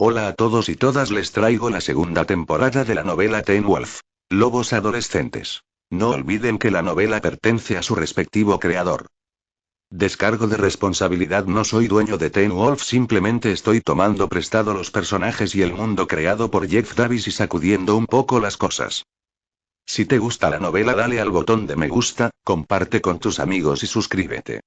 Hola a todos y todas, les traigo la segunda temporada de la novela Teen Wolf. Lobos adolescentes. No olviden que la novela pertenece a su respectivo creador. Descargo de responsabilidad: no soy dueño de Teen Wolf, simplemente estoy tomando prestado los personajes y el mundo creado por Jeff Davis y sacudiendo un poco las cosas. Si te gusta la novela, dale al botón de me gusta, comparte con tus amigos y suscríbete.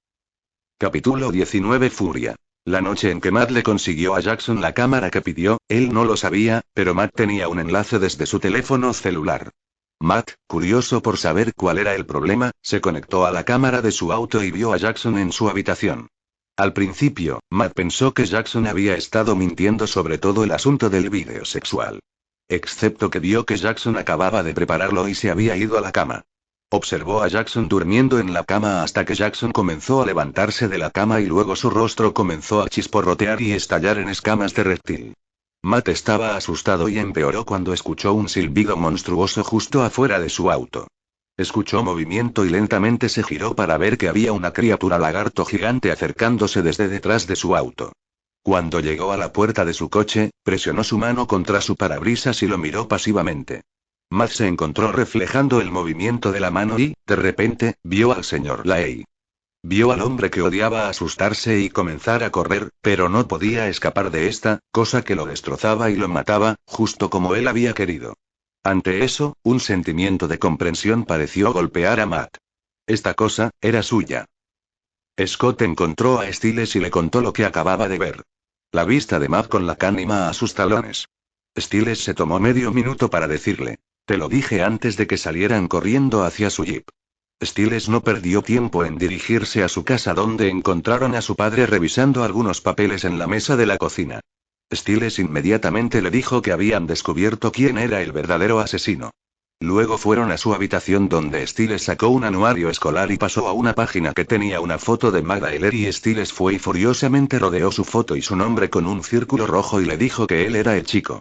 Capítulo 19: Furia. La noche en que Matt le consiguió a Jackson la cámara que pidió, él no lo sabía, pero Matt tenía un enlace desde su teléfono celular. Matt, curioso por saber cuál era el problema, se conectó a la cámara de su auto y vio a Jackson en su habitación. Al principio, Matt pensó que Jackson había estado mintiendo sobre todo el asunto del vídeo sexual. Excepto que vio que Jackson acababa de prepararlo y se había ido a la cama. Observó a Jackson durmiendo en la cama hasta que Jackson comenzó a levantarse de la cama y luego su rostro comenzó a chisporrotear y estallar en escamas de reptil. Matt estaba asustado y empeoró cuando escuchó un silbido monstruoso justo afuera de su auto. Escuchó movimiento y lentamente se giró para ver que había una criatura lagarto gigante acercándose desde detrás de su auto. Cuando llegó a la puerta de su coche, presionó su mano contra su parabrisas y lo miró pasivamente. Matt se encontró reflejando el movimiento de la mano y, de repente, vio al señor Lay. Vio al hombre que odiaba asustarse y comenzar a correr, pero no podía escapar de esta cosa que lo destrozaba y lo mataba, justo como él había querido. Ante eso, un sentimiento de comprensión pareció golpear a Matt. Esta cosa era suya. Scott encontró a Stiles y le contó lo que acababa de ver. La vista de Matt con la cánima a sus talones. Stiles se tomó medio minuto para decirle: te lo dije antes de que salieran corriendo hacia su jeep. Stiles no perdió tiempo en dirigirse a su casa, donde encontraron a su padre revisando algunos papeles en la mesa de la cocina. Stiles inmediatamente le dijo que habían descubierto quién era el verdadero asesino. Luego fueron a su habitación, donde Stiles sacó un anuario escolar y pasó a una página que tenía una foto de Magda Heller, y Stiles fue y furiosamente rodeó su foto y su nombre con un círculo rojo y le dijo que él era el chico.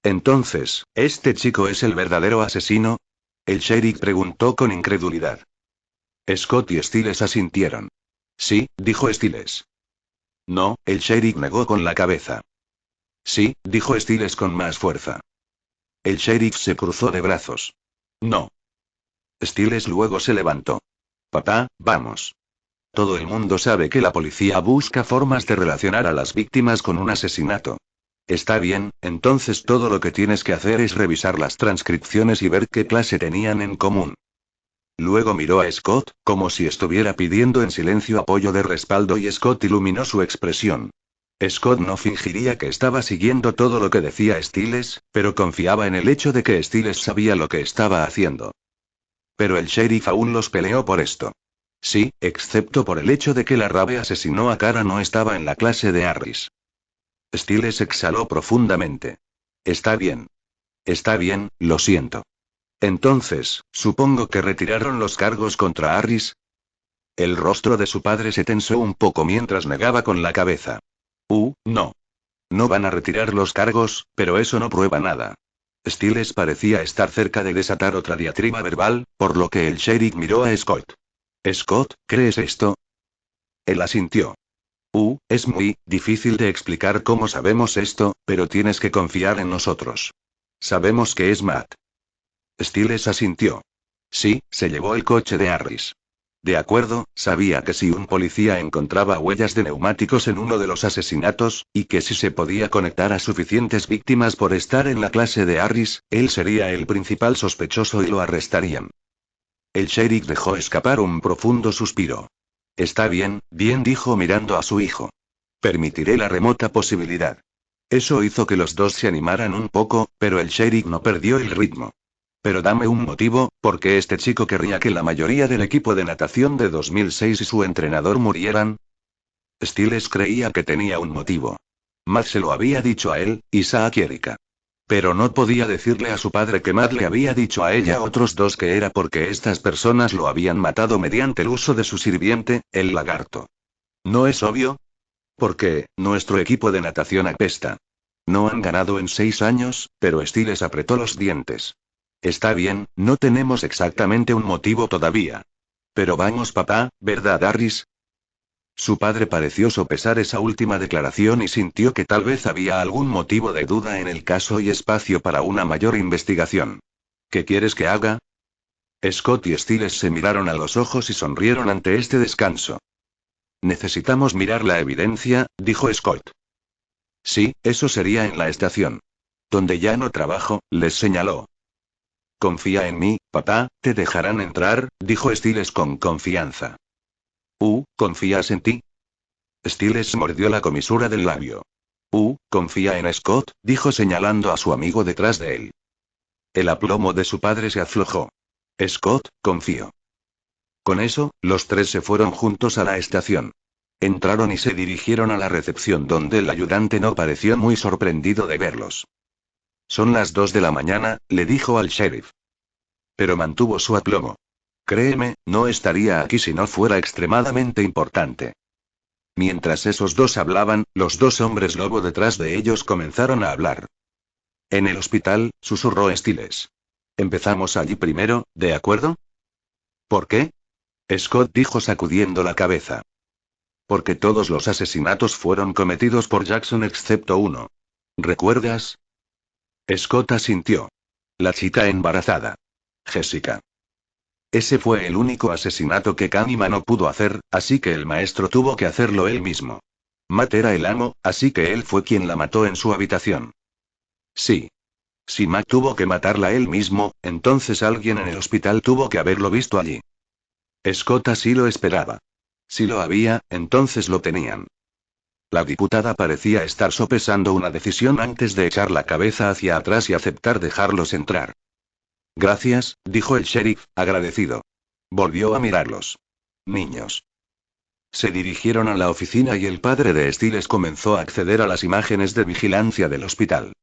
Entonces, ¿este chico es el verdadero asesino? El sheriff preguntó con incredulidad. Scott y Stiles asintieron. Sí, dijo Stiles. No, el sheriff negó con la cabeza. Sí, dijo Stiles con más fuerza. El sheriff se cruzó de brazos. No. Stiles luego se levantó. Papá, vamos. Todo el mundo sabe que la policía busca formas de relacionar a las víctimas con un asesinato. Está bien, entonces todo lo que tienes que hacer es revisar las transcripciones y ver qué clase tenían en común. Luego miró a Scott, como si estuviera pidiendo en silencio apoyo de respaldo, y Scott iluminó su expresión. Scott no fingiría que estaba siguiendo todo lo que decía Stiles, pero confiaba en el hecho de que Stiles sabía lo que estaba haciendo. Pero el sheriff aún los peleó por esto. Sí, excepto por el hecho de que la rave asesinó a Cara no estaba en la clase de Harris. Stiles exhaló profundamente. Está bien. Está bien, lo siento. Entonces, supongo que retiraron los cargos contra Harris. El rostro de su padre se tensó un poco mientras negaba con la cabeza. No. No van a retirar los cargos, pero eso no prueba nada. Stiles parecía estar cerca de desatar otra diatriba verbal, por lo que el sheriff miró a Scott. Scott, ¿crees esto? Él asintió. Es muy difícil de explicar cómo sabemos esto, pero tienes que confiar en nosotros. Sabemos que es Matt. Stiles asintió. Sí, se llevó el coche de Harris. De acuerdo, sabía que si un policía encontraba huellas de neumáticos en uno de los asesinatos, y que si se podía conectar a suficientes víctimas por estar en la clase de Harris, él sería el principal sospechoso y lo arrestarían. El sheriff dejó escapar un profundo suspiro. Está bien, bien, dijo mirando a su hijo. Permitiré la remota posibilidad. Eso hizo que los dos se animaran un poco, pero el sheriff no perdió el ritmo. Pero dame un motivo, ¿por qué este chico querría que la mayoría del equipo de natación de 2006 y su entrenador murieran? Stiles creía que tenía un motivo. Matt se lo había dicho a él, Isaac y Erika. Pero no podía decirle a su padre que Matt le había dicho a ella otros dos que era porque estas personas lo habían matado mediante el uso de su sirviente, el lagarto. ¿No es obvio? Porque, nuestro equipo de natación apesta. No han ganado en 6 años, pero Stiles apretó los dientes. Está bien, no tenemos exactamente un motivo todavía. Pero vamos, papá, ¿verdad, Harris? Su padre pareció sopesar esa última declaración y sintió que tal vez había algún motivo de duda en el caso y espacio para una mayor investigación. ¿Qué quieres que haga? Scott y Stiles se miraron a los ojos y sonrieron ante este descanso. Necesitamos mirar la evidencia, dijo Scott. Sí, eso sería en la estación. Donde ya no trabajo, les señaló. Confía en mí, papá, te dejarán entrar, dijo Stiles con confianza. ¿Confías en ti? Stiles mordió la comisura del labio. Confía en Scott, dijo señalando a su amigo detrás de él. El aplomo de su padre se aflojó. Scott, confío. Con eso, los tres se fueron juntos a la estación. Entraron y se dirigieron a la recepción donde el ayudante no pareció muy sorprendido de verlos. Son las 2 de la mañana, le dijo al sheriff. Pero mantuvo su aplomo. Créeme, no estaría aquí si no fuera extremadamente importante. Mientras esos dos hablaban, los dos hombres lobo detrás de ellos comenzaron a hablar. En el hospital, susurró Stiles. Empezamos allí primero, ¿de acuerdo? ¿Por qué? Scott dijo sacudiendo la cabeza. Porque todos los asesinatos fueron cometidos por Jackson excepto uno. ¿Recuerdas? Scott asintió. La chica embarazada. Jessica. Ese fue el único asesinato que Kahneman no pudo hacer, así que el maestro tuvo que hacerlo él mismo. Matt era el amo, así que él fue quien la mató en su habitación. Sí. Si Matt tuvo que matarla él mismo, entonces alguien en el hospital tuvo que haberlo visto allí. Scott así lo esperaba. Si lo había, entonces lo tenían. La diputada parecía estar sopesando una decisión antes de echar la cabeza hacia atrás y aceptar dejarlos entrar. Gracias, dijo el sheriff, agradecido. Volvió a mirarlos. Niños. Se dirigieron a la oficina y el padre de Stiles comenzó a acceder a las imágenes de vigilancia del hospital.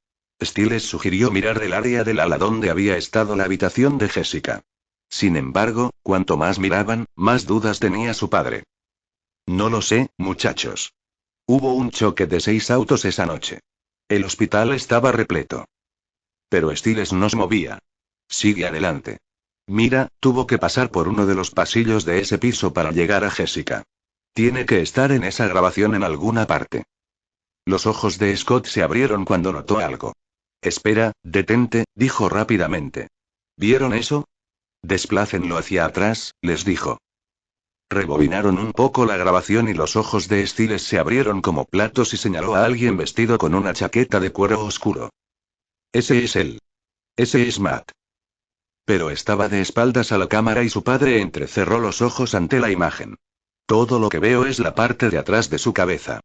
Stiles sugirió mirar el área del ala donde había estado la habitación de Jessica. Sin embargo, cuanto más miraban, más dudas tenía su padre. No lo sé, muchachos. Hubo un choque de 6 autos esa noche. El hospital estaba repleto. Pero Stiles no se movía. Sigue adelante. Mira, tuvo que pasar por uno de los pasillos de ese piso para llegar a Jessica. Tiene que estar en esa grabación en alguna parte. Los ojos de Scott se abrieron cuando notó algo. Espera, detente, dijo rápidamente. ¿Vieron eso? Desplácenlo hacia atrás, les dijo. Rebobinaron un poco la grabación y los ojos de Stiles se abrieron como platos y señaló a alguien vestido con una chaqueta de cuero oscuro. Ese es él. Ese es Matt. Pero estaba de espaldas a la cámara y su padre entrecerró los ojos ante la imagen. Todo lo que veo es la parte de atrás de su cabeza.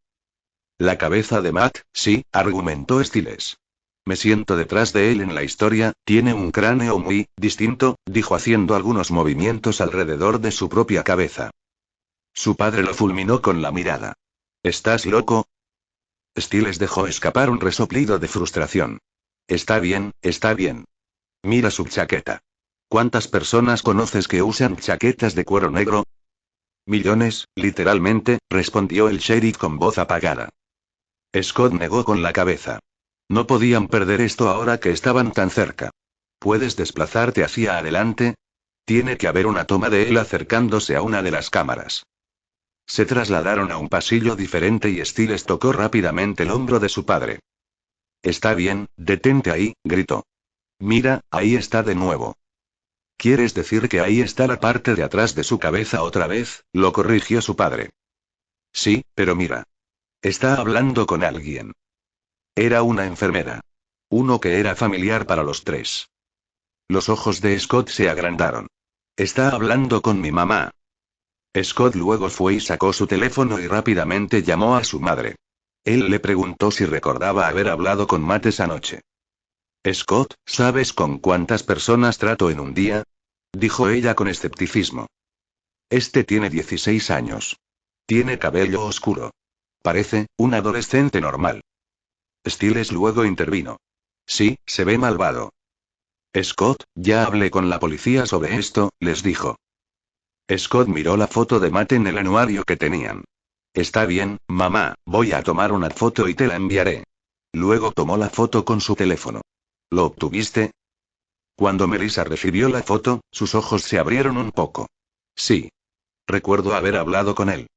La cabeza de Matt, sí, argumentó Stiles. Me siento detrás de él en la historia, tiene un cráneo muy distinto, dijo haciendo algunos movimientos alrededor de su propia cabeza. Su padre lo fulminó con la mirada. ¿Estás loco? Stiles dejó escapar un resoplido de frustración. Está bien, está bien. Mira su chaqueta. ¿Cuántas personas conoces que usan chaquetas de cuero negro? Millones, literalmente, respondió el sheriff con voz apagada. Scott negó con la cabeza. No podían perder esto ahora que estaban tan cerca. ¿Puedes desplazarte hacia adelante? Tiene que haber una toma de él acercándose a una de las cámaras. Se trasladaron a un pasillo diferente y Stiles tocó rápidamente el hombro de su padre. Está bien, detente ahí, gritó. Mira, ahí está de nuevo. ¿Quieres decir que ahí está la parte de atrás de su cabeza otra vez? Lo corrigió su padre. Sí, pero mira. Está hablando con alguien. Era una enfermera. Uno que era familiar para los tres. Los ojos de Scott se agrandaron. Está hablando con mi mamá. Scott luego fue y sacó su teléfono y rápidamente llamó a su madre. Él le preguntó si recordaba haber hablado con Matt esa noche. Scott, ¿sabes con cuántas personas trato en un día? Dijo ella con escepticismo. Este tiene 16 años. Tiene cabello oscuro. Parece un adolescente normal. Stiles luego intervino. Sí, se ve malvado. Scott, ya hablé con la policía sobre esto, les dijo. Scott miró la foto de Matt en el anuario que tenían. Está bien, mamá, voy a tomar una foto y te la enviaré. Luego tomó la foto con su teléfono. ¿Lo obtuviste? Cuando Melissa recibió la foto, sus ojos se abrieron un poco. Sí. Recuerdo haber hablado con él.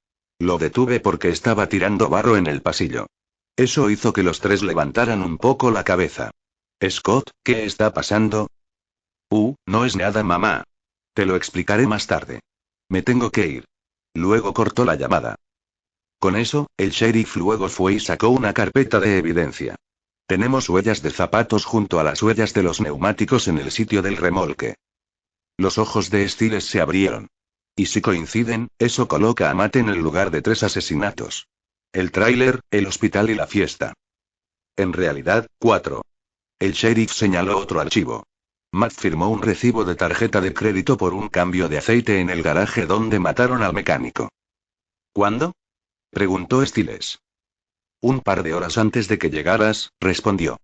Lo detuve porque estaba tirando barro en el pasillo. Eso hizo que los tres levantaran un poco la cabeza. Scott, ¿qué está pasando? No es nada, mamá. Te lo explicaré más tarde. Me tengo que ir. Luego cortó la llamada. Con eso, el sheriff luego fue y sacó una carpeta de evidencia. Tenemos huellas de zapatos junto a las huellas de los neumáticos en el sitio del remolque. Los ojos de Stiles se abrieron. Y si coinciden, eso coloca a Matt en el lugar de 3 asesinatos. El tráiler, el hospital y la fiesta. En realidad, 4. El sheriff señaló otro archivo. Matt firmó un recibo de tarjeta de crédito por un cambio de aceite en el garaje donde mataron al mecánico. ¿Cuándo? Preguntó Stiles. Un par de horas antes de que llegaras, respondió.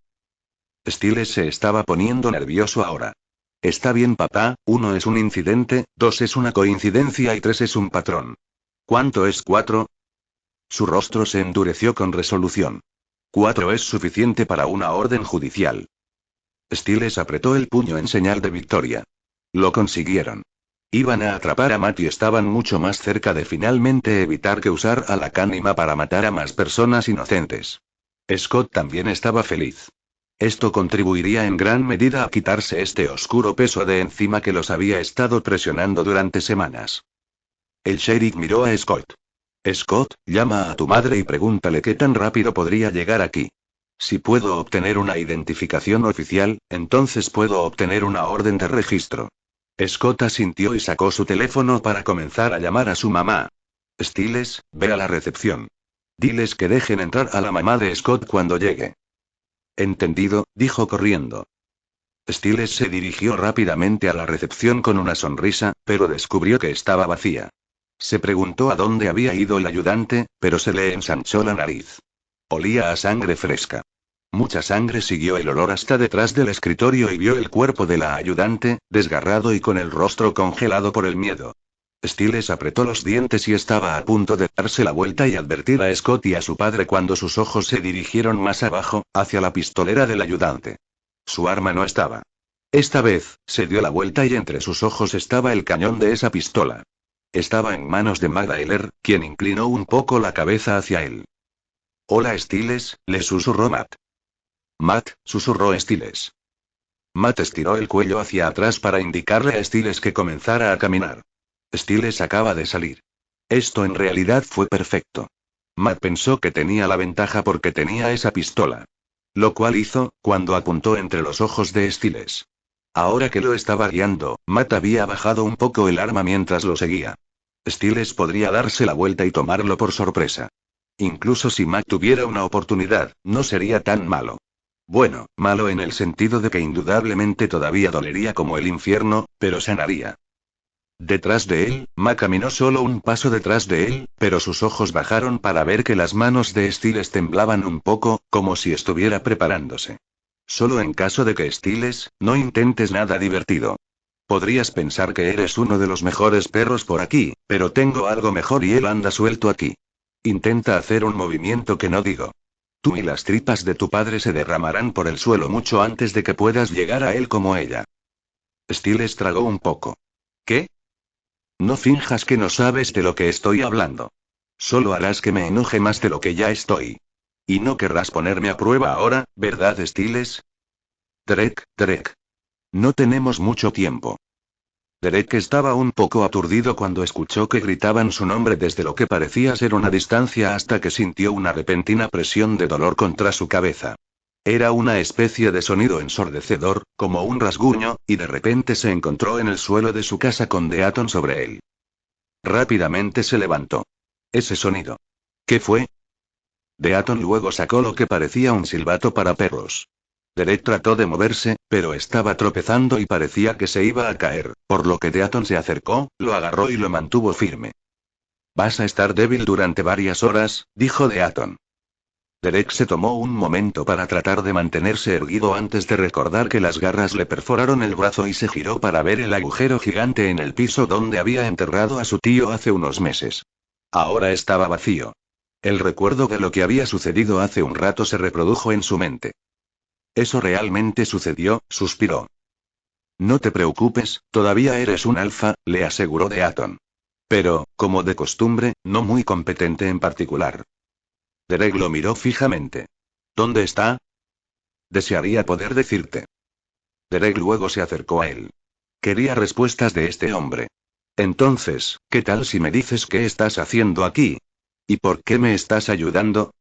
Stiles se estaba poniendo nervioso ahora. Está bien, papá, 1 es un incidente, 2 es una coincidencia y 3 es un patrón. ¿Cuánto es 4? Su rostro se endureció con resolución. 4 es suficiente para una orden judicial. Stiles apretó el puño en señal de victoria. Lo consiguieron. Iban a atrapar a Matt y estaban mucho más cerca de finalmente evitar que usar a la cánima para matar a más personas inocentes. Scott también estaba feliz. Esto contribuiría en gran medida a quitarse este oscuro peso de encima que los había estado presionando durante semanas. El sheriff miró a Scott. Scott, llama a tu madre y pregúntale qué tan rápido podría llegar aquí. Si puedo obtener una identificación oficial, entonces puedo obtener una orden de registro. Scott asintió y sacó su teléfono para comenzar a llamar a su mamá. Stiles, ve a la recepción. Diles que dejen entrar a la mamá de Scott cuando llegue. Entendido, dijo corriendo. Stiles se dirigió rápidamente a la recepción con una sonrisa, pero descubrió que estaba vacía. Se preguntó a dónde había ido el ayudante, pero se le ensanchó la nariz. Olía a sangre fresca. Mucha sangre siguió el olor hasta detrás del escritorio y vio el cuerpo de la ayudante, desgarrado y con el rostro congelado por el miedo. Stiles apretó los dientes y estaba a punto de darse la vuelta y advertir a Scott y a su padre cuando sus ojos se dirigieron más abajo, hacia la pistolera del ayudante. Su arma no estaba. Esta vez, se dio la vuelta y entre sus ojos estaba el cañón de esa pistola. Estaba en manos de Magdalene, quien inclinó un poco la cabeza hacia él. Hola Stiles, le susurró Matt. Matt, susurró Stiles. Matt estiró el cuello hacia atrás para indicarle a Stiles que comenzara a caminar. Stiles acaba de salir. Esto en realidad fue perfecto. Matt pensó que tenía la ventaja porque tenía esa pistola. Lo cual hizo, cuando apuntó entre los ojos de Stiles. Ahora que lo estaba guiando, Matt había bajado un poco el arma mientras lo seguía. Stiles podría darse la vuelta y tomarlo por sorpresa. Incluso si Matt tuviera una oportunidad, no sería tan malo. Bueno, malo en el sentido de que indudablemente todavía dolería como el infierno, pero sanaría. Detrás de él, Matt caminó solo un paso detrás de él, pero sus ojos bajaron para ver que las manos de Stiles temblaban un poco, como si estuviera preparándose. Solo en caso de que Stiles, no intentes nada divertido. Podrías pensar que eres uno de los mejores perros por aquí, pero tengo algo mejor y él anda suelto aquí. Intenta hacer un movimiento que no digo. Tú y las tripas de tu padre se derramarán por el suelo mucho antes de que puedas llegar a él como ella. Stiles tragó un poco. ¿Qué? No finjas que no sabes de lo que estoy hablando. Solo harás que me enoje más de lo que ya estoy. Y no querrás ponerme a prueba ahora, ¿verdad, Stiles? Derek. No tenemos mucho tiempo. Derek estaba un poco aturdido cuando escuchó que gritaban su nombre desde lo que parecía ser una distancia hasta que sintió una repentina presión de dolor contra su cabeza. Era una especie de sonido ensordecedor, como un rasguño, y de repente se encontró en el suelo de su casa con Deaton sobre él. Rápidamente se levantó. Ese sonido. ¿Qué fue? Deaton luego sacó lo que parecía un silbato para perros. Derek trató de moverse, pero estaba tropezando y parecía que se iba a caer, por lo que Deaton se acercó, lo agarró y lo mantuvo firme. Vas a estar débil durante varias horas, dijo Deaton. Derek se tomó un momento para tratar de mantenerse erguido antes de recordar que las garras le perforaron el brazo y se giró para ver el agujero gigante en el piso donde había enterrado a su tío hace unos meses. Ahora estaba vacío. El recuerdo de lo que había sucedido hace un rato se reprodujo en su mente. Eso realmente sucedió, suspiró. No te preocupes, todavía eres un alfa, le aseguró Deaton. Pero, como de costumbre, no muy competente en particular. Derek lo miró fijamente. ¿Dónde está? Desearía poder decirte. Derek luego se acercó a él. Quería respuestas de este hombre. Entonces, ¿qué tal si me dices qué estás haciendo aquí? ¿Y por qué me estás ayudando?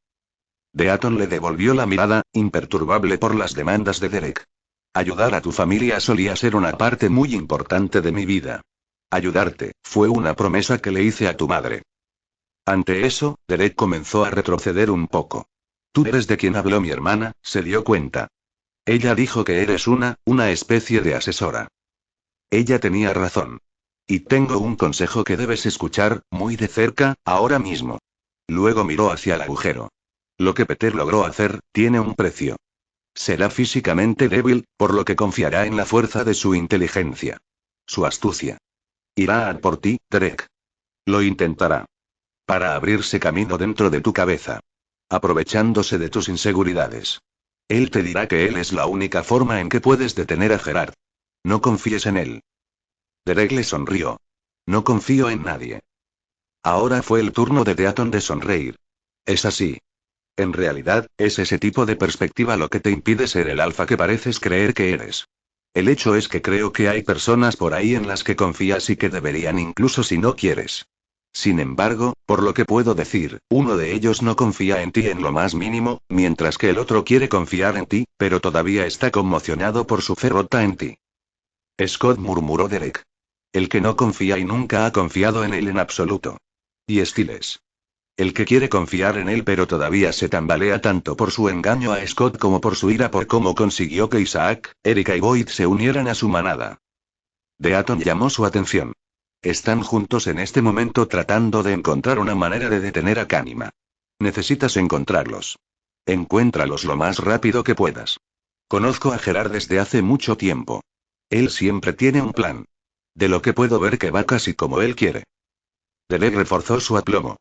Deaton le devolvió la mirada, imperturbable por las demandas de Derek. Ayudar a tu familia solía ser una parte muy importante de mi vida. Ayudarte, fue una promesa que le hice a tu madre. Ante eso, Derek comenzó a retroceder un poco. Tú eres de quien habló mi hermana, se dio cuenta. Ella dijo que eres una especie de asesora. Ella tenía razón. Y tengo un consejo que debes escuchar, muy de cerca, ahora mismo. Luego miró hacia el agujero. Lo que Peter logró hacer, tiene un precio. Será físicamente débil, por lo que confiará en la fuerza de su inteligencia. Su astucia. Irá a por ti, Derek. Lo intentará. Para abrirse camino dentro de tu cabeza. Aprovechándose de tus inseguridades. Él te dirá que él es la única forma en que puedes detener a Gerard. No confíes en él. Derek le sonrió. No confío en nadie. Ahora fue el turno de Deaton de sonreír. Es así. En realidad, es ese tipo de perspectiva lo que te impide ser el alfa que pareces creer que eres. El hecho es que creo que hay personas por ahí en las que confías y que deberían incluso si no quieres. Sin embargo, por lo que puedo decir, uno de ellos no confía en ti en lo más mínimo, mientras que el otro quiere confiar en ti, pero todavía está conmocionado por su fe rota en ti. Scott, murmuró Derek. El que no confía y nunca ha confiado en él en absoluto. Y Stiles. El que quiere confiar en él pero todavía se tambalea tanto por su engaño a Scott como por su ira por cómo consiguió que Isaac, Erika y Boyd se unieran a su manada. Deaton llamó su atención. Están juntos en este momento tratando de encontrar una manera de detener a Kanima. Necesitas encontrarlos. Encuéntralos lo más rápido que puedas. Conozco a Gerard desde hace mucho tiempo. Él siempre tiene un plan. De lo que puedo ver que va casi como él quiere. Derek reforzó su aplomo.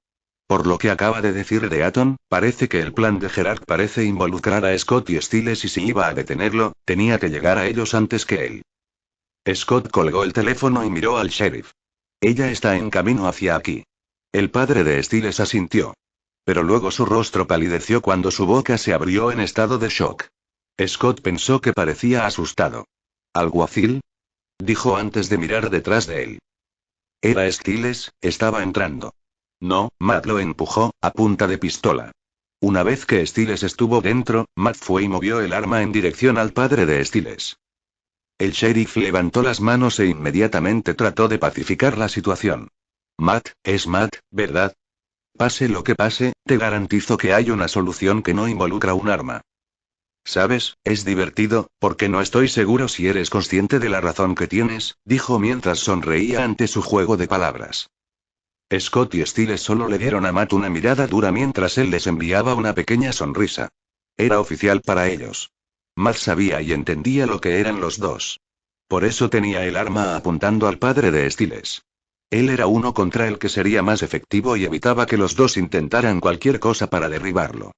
Por lo que acaba de decir Deaton, parece que el plan de Gerard parece involucrar a Scott y Stiles y si iba a detenerlo, tenía que llegar a ellos antes que él. Scott colgó el teléfono y miró al sheriff. Ella está en camino hacia aquí. El padre de Stiles asintió. Pero luego su rostro palideció cuando su boca se abrió en estado de shock. Scott pensó que parecía asustado. ¿Alguacil? Dijo antes de mirar detrás de él. Era Stiles, estaba entrando. No, Matt lo empujó, a punta de pistola. Una vez que Stiles estuvo dentro, Matt fue y movió el arma en dirección al padre de Stiles. El sheriff levantó las manos e inmediatamente trató de pacificar la situación. Matt, es Matt, ¿verdad? Pase lo que pase, te garantizo que hay una solución que no involucra un arma. ¿Sabes? Es divertido, porque no estoy seguro si eres consciente de la razón que tienes, dijo mientras sonreía ante su juego de palabras. Scott y Stiles solo le dieron a Matt una mirada dura mientras él les enviaba una pequeña sonrisa. Era oficial para ellos. Matt sabía y entendía lo que eran los dos. Por eso tenía el arma apuntando al padre de Stiles. Él era uno contra el que sería más efectivo y evitaba que los dos intentaran cualquier cosa para derribarlo.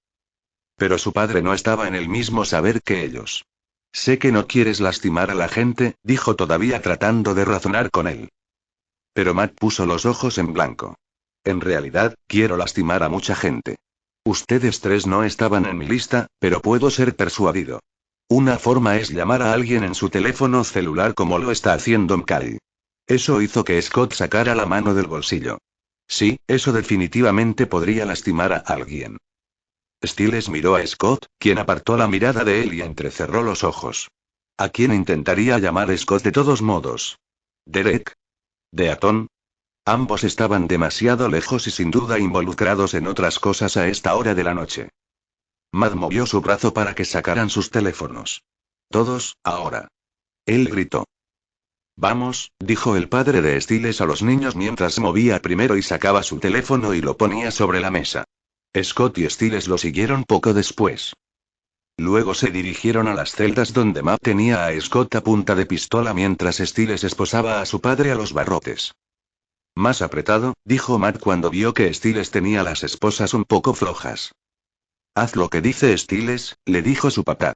Pero su padre no estaba en el mismo saber que ellos. Sé que no quieres lastimar a la gente, dijo todavía tratando de razonar con él. Pero Matt puso los ojos en blanco. En realidad, quiero lastimar a mucha gente. Ustedes tres no estaban en mi lista, pero puedo ser persuadido. Una forma es llamar a alguien en su teléfono celular como lo está haciendo Mkai. Eso hizo que Scott sacara la mano del bolsillo. Sí, eso definitivamente podría lastimar a alguien. Stiles miró a Scott, quien apartó la mirada de él y entrecerró los ojos. ¿A quién intentaría llamar Scott de todos modos? ¿Derek? ¿Deaton? Ambos estaban demasiado lejos y sin duda involucrados en otras cosas a esta hora de la noche. Matt movió su brazo para que sacaran sus teléfonos. Todos, ahora. Él gritó. Vamos, dijo el padre de Stiles a los niños mientras movía primero y sacaba su teléfono y lo ponía sobre la mesa. Scott y Stiles lo siguieron poco después. Luego se dirigieron a las celdas donde Matt tenía a Scott a punta de pistola mientras Stiles esposaba a su padre a los barrotes. Más apretado, dijo Matt cuando vio que Stiles tenía las esposas un poco flojas. Haz lo que dice Stiles, le dijo su papá.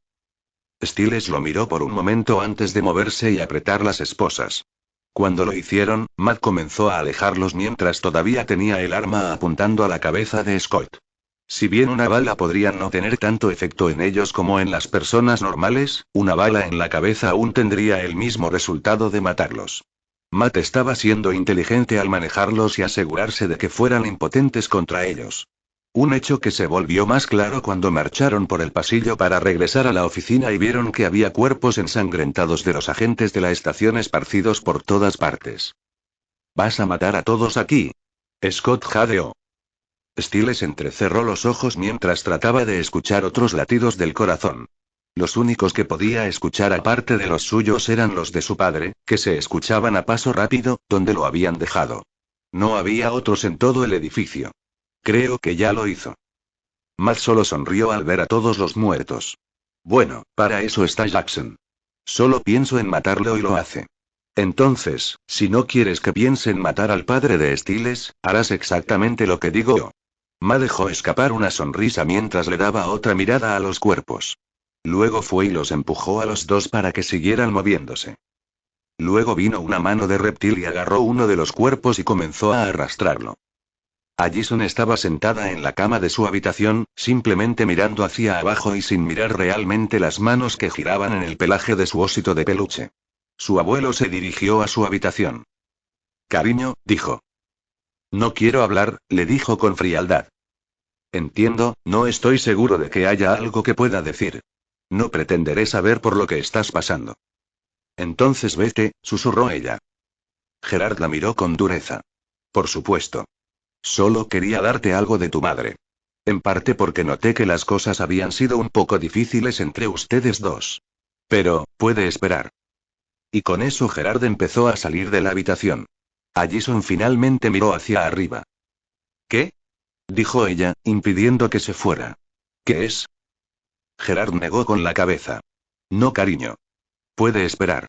Stiles lo miró por un momento antes de moverse y apretar las esposas. Cuando lo hicieron, Matt comenzó a alejarlos mientras todavía tenía el arma apuntando a la cabeza de Scott. Si bien una bala podría no tener tanto efecto en ellos como en las personas normales, una bala en la cabeza aún tendría el mismo resultado de matarlos. Matt estaba siendo inteligente al manejarlos y asegurarse de que fueran impotentes contra ellos. Un hecho que se volvió más claro cuando marcharon por el pasillo para regresar a la oficina y vieron que había cuerpos ensangrentados de los agentes de la estación esparcidos por todas partes. ¿Vas a matar a todos aquí? Scott jadeó. Stiles entrecerró los ojos mientras trataba de escuchar otros latidos del corazón. Los únicos que podía escuchar aparte de los suyos eran los de su padre, que se escuchaban a paso rápido, donde lo habían dejado. No había otros en todo el edificio. Creo que ya lo hizo. Matt solo sonrió al ver a todos los muertos. Bueno, para eso está Jackson. Solo pienso en matarlo y lo hace. Entonces, si no quieres que piense en matar al padre de Stiles, harás exactamente lo que digo yo. Matt dejó escapar una sonrisa mientras le daba otra mirada a los cuerpos. Luego fue y los empujó a los dos para que siguieran moviéndose. Luego vino una mano de reptil y agarró uno de los cuerpos y comenzó a arrastrarlo. Allison estaba sentada en la cama de su habitación, simplemente mirando hacia abajo y sin mirar realmente las manos que giraban en el pelaje de su osito de peluche. Su abuelo se dirigió a su habitación. Cariño, dijo. No quiero hablar, le dijo con frialdad. Entiendo, no estoy seguro de que haya algo que pueda decir. No pretenderé saber por lo que estás pasando. Entonces vete, susurró ella. Gerard la miró con dureza. Por supuesto. Solo quería darte algo de tu madre. En parte porque noté que las cosas habían sido un poco difíciles entre ustedes dos. Pero, puede esperar. Y con eso Gerard empezó a salir de la habitación. Allison finalmente miró hacia arriba. ¿Qué? Dijo ella, impidiendo que se fuera. ¿Qué es? Gerard negó con la cabeza. No, cariño. Puede esperar.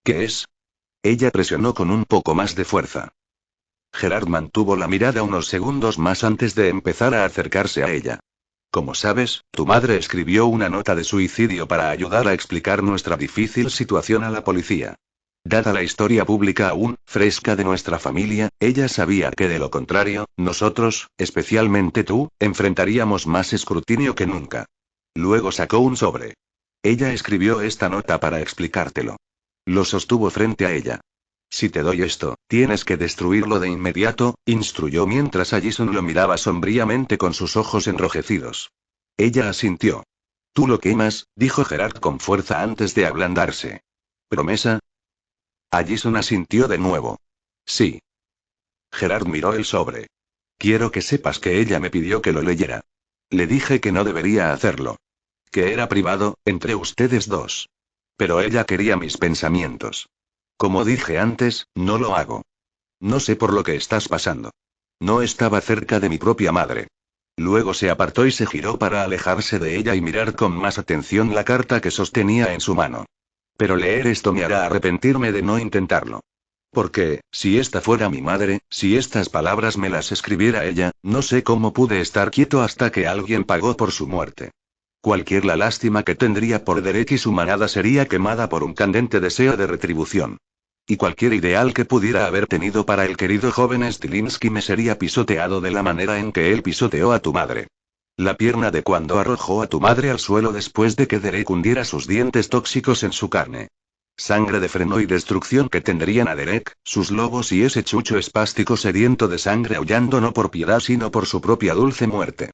¿Qué es? Ella presionó con un poco más de fuerza. Gerard mantuvo la mirada unos segundos más antes de empezar a acercarse a ella. Como sabes, tu madre escribió una nota de suicidio para ayudar a explicar nuestra difícil situación a la policía. Dada la historia pública aún fresca de nuestra familia, ella sabía que de lo contrario, nosotros, especialmente tú, enfrentaríamos más escrutinio que nunca. Luego sacó un sobre. Ella escribió esta nota para explicártelo. Lo sostuvo frente a ella. Si te doy esto, tienes que destruirlo de inmediato, instruyó mientras Allison lo miraba sombríamente con sus ojos enrojecidos. Ella asintió. Tú lo quemas, dijo Gerard con fuerza antes de ablandarse. ¿Promesa? Allison asintió de nuevo. Sí. Gerard miró el sobre. Quiero que sepas que ella me pidió que lo leyera. Le dije que no debería hacerlo. Que era privado, entre ustedes dos. Pero ella quería mis pensamientos. Como dije antes, no lo hago. No sé por lo que estás pasando. No estaba cerca de mi propia madre. Luego se apartó y se giró para alejarse de ella y mirar con más atención la carta que sostenía en su mano. Pero leer esto me hará arrepentirme de no intentarlo. Porque, si esta fuera mi madre, si estas palabras me las escribiera ella, no sé cómo pude estar quieto hasta que alguien pagó por su muerte. Cualquier la lástima que tendría por Derek y su manada sería quemada por un candente deseo de retribución. Y cualquier ideal que pudiera haber tenido para el querido joven Stilinski me sería pisoteado de la manera en que él pisoteó a tu madre. La pierna de cuando arrojó a tu madre al suelo después de que Derek hundiera sus dientes tóxicos en su carne. Sangre de freno y destrucción que tendrían a Derek, sus lobos y ese chucho espástico sediento de sangre aullando no por piedad sino por su propia dulce muerte.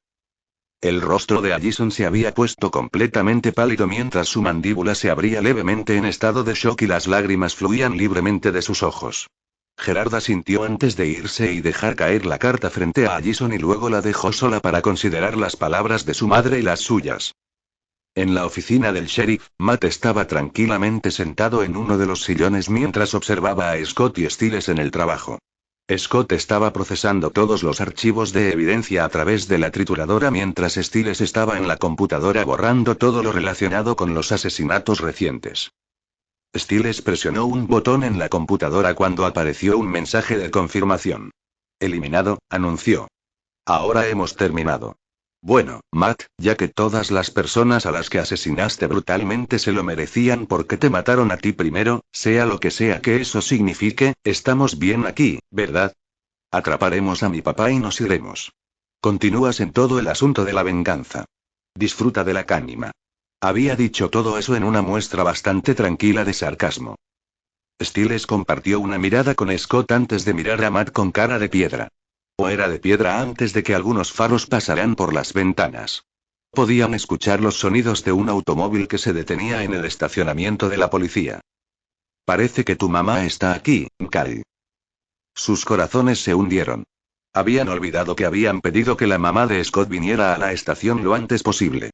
El rostro de Allison se había puesto completamente pálido mientras su mandíbula se abría levemente en estado de shock y las lágrimas fluían libremente de sus ojos. Gerard asintió antes de irse y dejar caer la carta frente a Allison y luego la dejó sola para considerar las palabras de su madre y las suyas. En la oficina del sheriff, Matt estaba tranquilamente sentado en uno de los sillones mientras observaba a Scott y Stiles en el trabajo. Scott estaba procesando todos los archivos de evidencia a través de la trituradora mientras Stiles estaba en la computadora borrando todo lo relacionado con los asesinatos recientes. Stiles presionó un botón en la computadora cuando apareció un mensaje de confirmación. Eliminado, anunció. Ahora hemos terminado. Bueno, Matt, ya que todas las personas a las que asesinaste brutalmente se lo merecían porque te mataron a ti primero, sea lo que sea que eso signifique, estamos bien aquí, ¿verdad? Atraparemos a mi papá y nos iremos. Continúas en todo el asunto de la venganza. Disfruta de la cánima. Había dicho todo eso en una muestra bastante tranquila de sarcasmo. Stiles compartió una mirada con Scott antes de mirar a Matt con cara de piedra. O era de piedra antes de que algunos faros pasaran por las ventanas. Podían escuchar los sonidos de un automóvil que se detenía en el estacionamiento de la policía. Parece que tu mamá está aquí, Cal. Sus corazones se hundieron. Habían olvidado que habían pedido que la mamá de Scott viniera a la estación lo antes posible.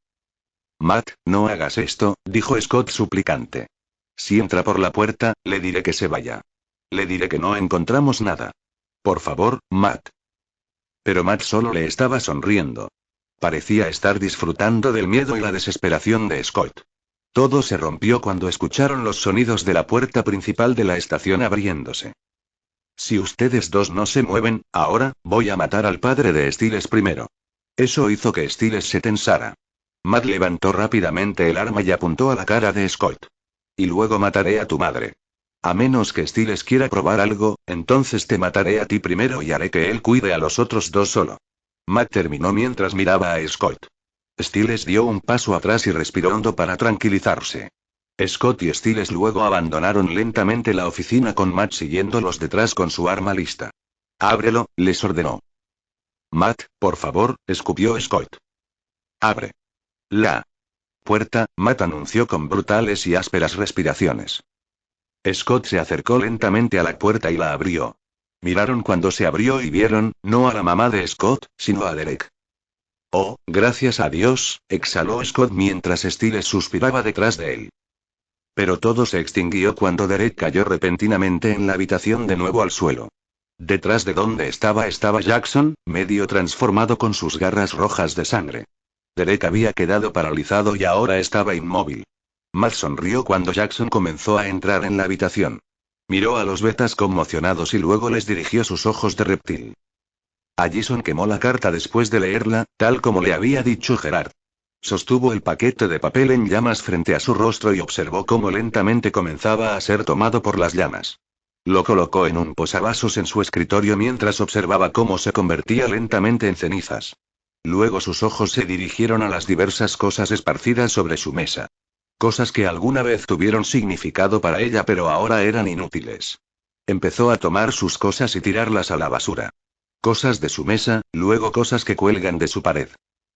Matt, no hagas esto, dijo Scott suplicante. Si entra por la puerta, le diré que se vaya. Le diré que no encontramos nada. Por favor, Matt. Pero Matt solo le estaba sonriendo. Parecía estar disfrutando del miedo y la desesperación de Scott. Todo se rompió cuando escucharon los sonidos de la puerta principal de la estación abriéndose. Si ustedes dos no se mueven, ahora, voy a matar al padre de Stiles primero. Eso hizo que Stiles se tensara. Matt levantó rápidamente el arma y apuntó a la cara de Scott. Y luego mataré a tu madre. A menos que Stiles quiera probar algo, entonces te mataré a ti primero y haré que él cuide a los otros dos solo. Matt terminó mientras miraba a Scott. Stiles dio un paso atrás y respiró hondo para tranquilizarse. Scott y Stiles luego abandonaron lentamente la oficina con Matt siguiéndolos detrás con su arma lista. Ábrelo, les ordenó. Matt, por favor, escupió Scott. Abre. La puerta, Matt anunció con brutales y ásperas respiraciones. Scott se acercó lentamente a la puerta y la abrió. Miraron cuando se abrió y vieron, no a la mamá de Scott, sino a Derek. Oh, gracias a Dios, exhaló Scott mientras Stiles suspiraba detrás de él. Pero todo se extinguió cuando Derek cayó repentinamente en la habitación de nuevo al suelo. Detrás de donde estaba Jackson, medio transformado con sus garras rojas de sangre. Derek había quedado paralizado y ahora estaba inmóvil. Matt sonrió cuando Jackson comenzó a entrar en la habitación. Miró a los betas conmocionados y luego les dirigió sus ojos de reptil. Allison quemó la carta después de leerla, tal como le había dicho Gerard. Sostuvo el paquete de papel en llamas frente a su rostro y observó cómo lentamente comenzaba a ser tomado por las llamas. Lo colocó en un posavasos en su escritorio mientras observaba cómo se convertía lentamente en cenizas. Luego sus ojos se dirigieron a las diversas cosas esparcidas sobre su mesa. Cosas que alguna vez tuvieron significado para ella pero ahora eran inútiles. Empezó a tomar sus cosas y tirarlas a la basura. Cosas de su mesa, luego cosas que cuelgan de su pared.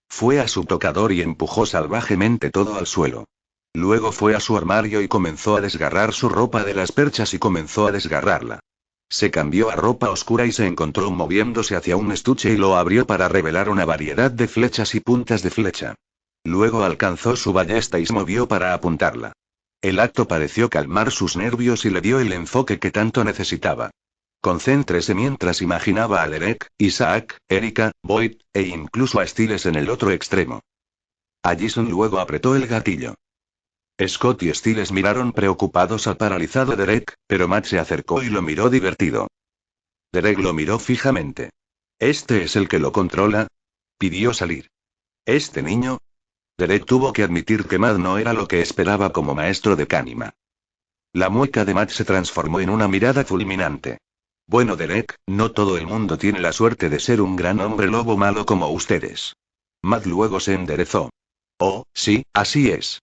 Fue a su tocador y empujó salvajemente todo al suelo. Luego fue a su armario y comenzó a desgarrar su ropa de las perchas y comenzó a desgarrarla. Se cambió a ropa oscura y se encontró moviéndose hacia un estuche y lo abrió para revelar una variedad de flechas y puntas de flecha. Luego alcanzó su ballesta y se movió para apuntarla. El acto pareció calmar sus nervios y le dio el enfoque que tanto necesitaba. Concéntrese mientras imaginaba a Derek, Isaac, Erika, Boyd, e incluso a Stiles en el otro extremo. Allison luego apretó el gatillo. Scott y Stiles miraron preocupados al paralizado Derek, pero Matt se acercó y lo miró divertido. Derek lo miró fijamente. ¿Este es el que lo controla? Pidió salir. ¿Este niño? Derek tuvo que admitir que Matt no era lo que esperaba como maestro de Cánima. La mueca de Matt se transformó en una mirada fulminante. Bueno, Derek, no todo el mundo tiene la suerte de ser un gran hombre lobo malo como ustedes. Matt luego se enderezó. Oh, sí, así es.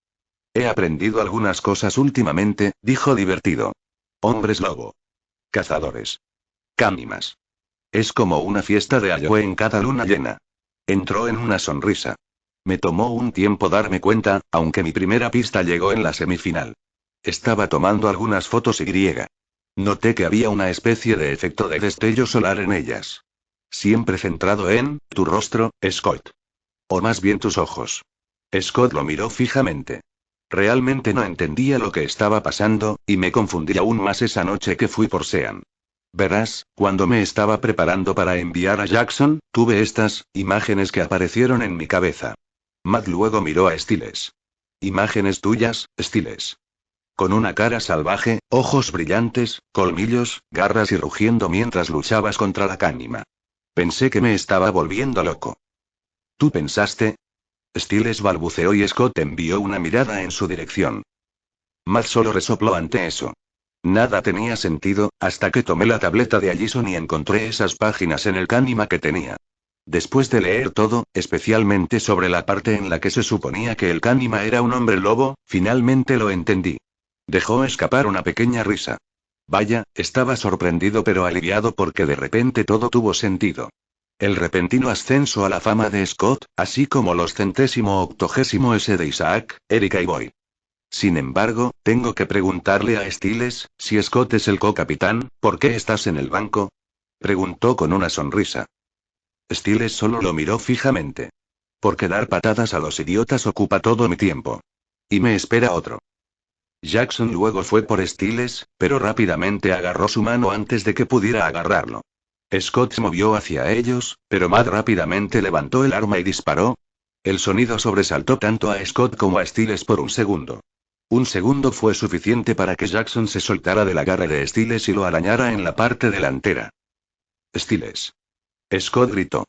He aprendido algunas cosas últimamente, dijo divertido. Hombres lobo. Cazadores. Cánimas. Es como una fiesta de Halloween en cada luna llena. Entró en una sonrisa. Me tomó un tiempo darme cuenta, aunque mi primera pista llegó en la semifinal. Estaba tomando algunas fotos y noté que había una especie de efecto de destello solar en ellas. Siempre centrado en tu rostro, Scott. O más bien tus ojos. Scott lo miró fijamente. Realmente no entendía lo que estaba pasando, y me confundí aún más esa noche que fui por Sean. Verás, cuando me estaba preparando para enviar a Jackson, tuve estas imágenes que aparecieron en mi cabeza. Matt luego miró a Stiles. Imágenes tuyas, Stiles. Con una cara salvaje, ojos brillantes, colmillos, garras y rugiendo mientras luchabas contra la Cánima. Pensé que me estaba volviendo loco. ¿Tú pensaste? Stiles balbuceó y Scott envió una mirada en su dirección. Matt solo resopló ante eso. Nada tenía sentido, hasta que tomé la tableta de Allison y encontré esas páginas en el Canima que tenía. Después de leer todo, especialmente sobre la parte en la que se suponía que el Canima era un hombre lobo, finalmente lo entendí. Dejó escapar una pequeña risa. Vaya, estaba sorprendido pero aliviado porque de repente todo tuvo sentido. El repentino ascenso a la fama de Scott, así como los 180º de Isaac, Erika y Boy. Sin embargo, tengo que preguntarle a Stiles, si Scott es el co-capitán, ¿por qué estás en el banco? Preguntó con una sonrisa. Stiles solo lo miró fijamente. Porque dar patadas a los idiotas ocupa todo mi tiempo. Y me espera otro. Jackson luego fue por Stiles, pero rápidamente agarró su mano antes de que pudiera agarrarlo. Scott se movió hacia ellos, pero Matt rápidamente levantó el arma y disparó. El sonido sobresaltó tanto a Scott como a Stiles por un segundo. Un segundo fue suficiente para que Jackson se soltara del agarre de Stiles y lo arañara en la parte delantera. Stiles. Scott gritó.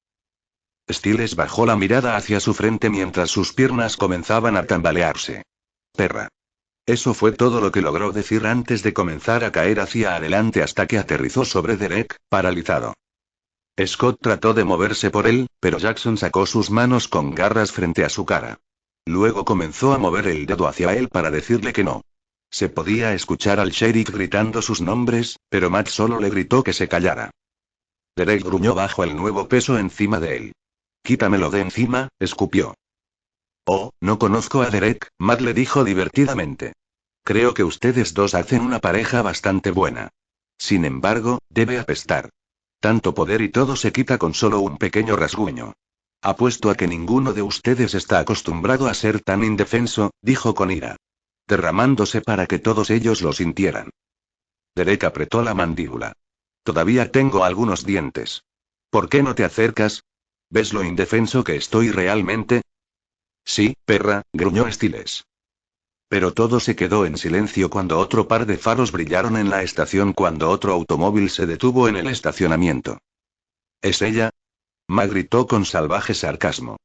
Stiles bajó la mirada hacia su frente mientras sus piernas comenzaban a tambalearse. Perra. Eso fue todo lo que logró decir antes de comenzar a caer hacia adelante hasta que aterrizó sobre Derek, paralizado. Scott trató de moverse por él, pero Jackson sacó sus manos con garras frente a su cara. Luego comenzó a mover el dedo hacia él para decirle que no. Se podía escuchar al sheriff gritando sus nombres, pero Matt solo le gritó que se callara. Derek gruñó bajo el nuevo peso encima de él. «Quítamelo de encima», escupió. «Oh, no conozco a Derek», Matt le dijo divertidamente. «Creo que ustedes dos hacen una pareja bastante buena. Sin embargo, debe apestar. Tanto poder y todo se quita con solo un pequeño rasguño. Apuesto a que ninguno de ustedes está acostumbrado a ser tan indefenso», dijo con ira. Derramándose para que todos ellos lo sintieran. Derek apretó la mandíbula. «Todavía tengo algunos dientes. ¿Por qué no te acercas? ¿Ves lo indefenso que estoy realmente?» «Sí, perra», gruñó Stiles. Pero todo se quedó en silencio cuando otro par de faros brillaron en la estación cuando otro automóvil se detuvo en el estacionamiento. «¿Es ella?», Ma gritó con salvaje sarcasmo.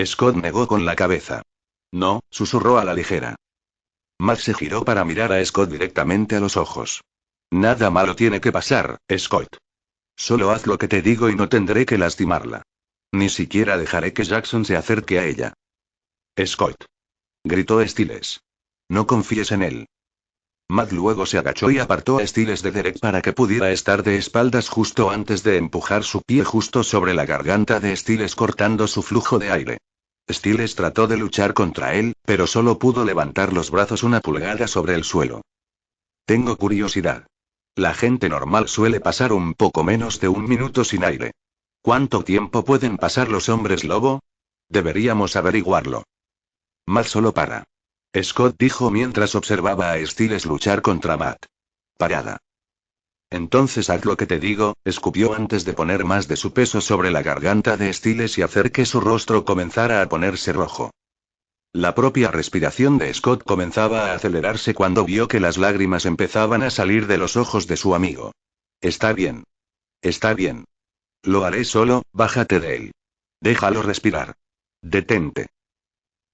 Scott negó con la cabeza. «No», susurró a la ligera. Matt se giró para mirar a Scott directamente a los ojos. «Nada malo tiene que pasar, Scott. Solo haz lo que te digo y no tendré que lastimarla. Ni siquiera dejaré que Jackson se acerque a ella». «Scott», gritó Stiles. «No confíes en él». Matt luego se agachó y apartó a Stiles de Derek para que pudiera estar de espaldas justo antes de empujar su pie justo sobre la garganta de Stiles cortando su flujo de aire. Stiles trató de luchar contra él, pero solo pudo levantar los brazos una pulgada sobre el suelo. «Tengo curiosidad. La gente normal suele pasar un poco menos de un minuto sin aire. ¿Cuánto tiempo pueden pasar los hombres lobo? Deberíamos averiguarlo». Matt solo para. Scott dijo mientras observaba a Stiles luchar contra Matt. «Parada». «Entonces haz lo que te digo», escupió antes de poner más de su peso sobre la garganta de Stiles y hacer que su rostro comenzara a ponerse rojo. La propia respiración de Scott comenzaba a acelerarse cuando vio que las lágrimas empezaban a salir de los ojos de su amigo. «Está bien. Está bien. Lo haré solo, bájate de él. Déjalo respirar. Detente».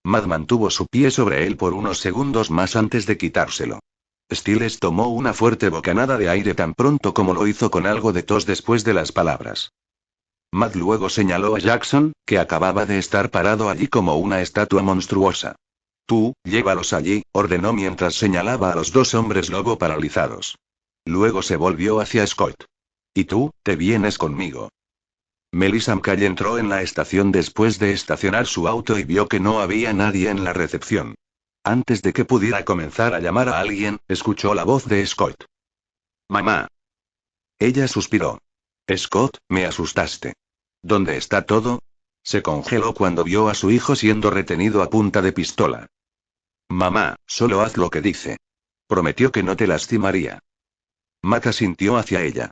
Matt mantuvo su pie sobre él por unos segundos más antes de quitárselo. Stiles tomó una fuerte bocanada de aire tan pronto como lo hizo con algo de tos después de las palabras. Matt luego señaló a Jackson, que acababa de estar parado allí como una estatua monstruosa. «Tú, llévalos allí», ordenó mientras señalaba a los dos hombres lobo paralizados. Luego se volvió hacia Scott. «Y tú, te vienes conmigo». Melissa McCall entró en la estación después de estacionar su auto y vio que no había nadie en la recepción. Antes de que pudiera comenzar a llamar a alguien, escuchó la voz de Scott. «Mamá». Ella suspiró. «Scott, me asustaste. ¿Dónde está todo?» Se congeló cuando vio a su hijo siendo retenido a punta de pistola. «Mamá, solo haz lo que dice. Prometió que no te lastimaría». Matt asintió hacia ella.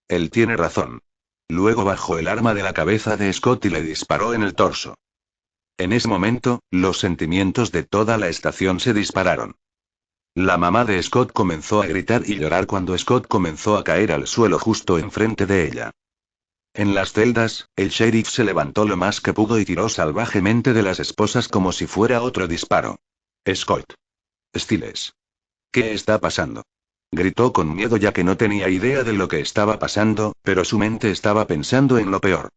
«Él tiene razón». Luego bajó el arma de la cabeza de Scott y le disparó en el torso. En ese momento, los sentimientos de toda la estación se dispararon. La mamá de Scott comenzó a gritar y llorar cuando Scott comenzó a caer al suelo justo enfrente de ella. En las celdas, el sheriff se levantó lo más que pudo y tiró salvajemente de las esposas como si fuera otro disparo. Scott. Stiles. ¿Qué está pasando? Gritó con miedo ya que no tenía idea de lo que estaba pasando, pero su mente estaba pensando en lo peor.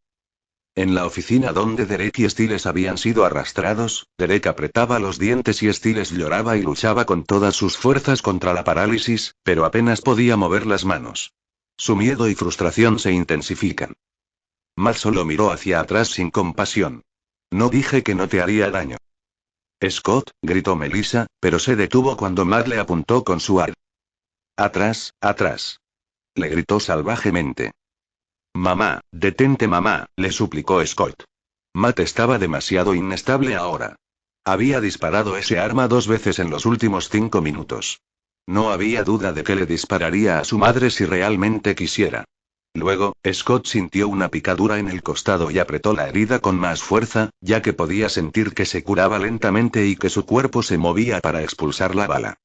En la oficina donde Derek y Stiles habían sido arrastrados, Derek apretaba los dientes y Stiles lloraba y luchaba con todas sus fuerzas contra la parálisis, pero apenas podía mover las manos. Su miedo y frustración se intensifican. Matt solo miró hacia atrás sin compasión. No dije que no te haría daño. Scott, gritó Melissa, pero se detuvo cuando Matt le apuntó con su arma. Atrás, atrás. Le gritó salvajemente. Mamá, detente mamá, le suplicó Scott. Matt estaba demasiado inestable ahora. Había disparado ese arma 2 veces en los últimos 5 minutos. No había duda de que le dispararía a su madre si realmente quisiera. Luego, Scott sintió una picadura en el costado y apretó la herida con más fuerza, ya que podía sentir que se curaba lentamente y que su cuerpo se movía para expulsar la bala.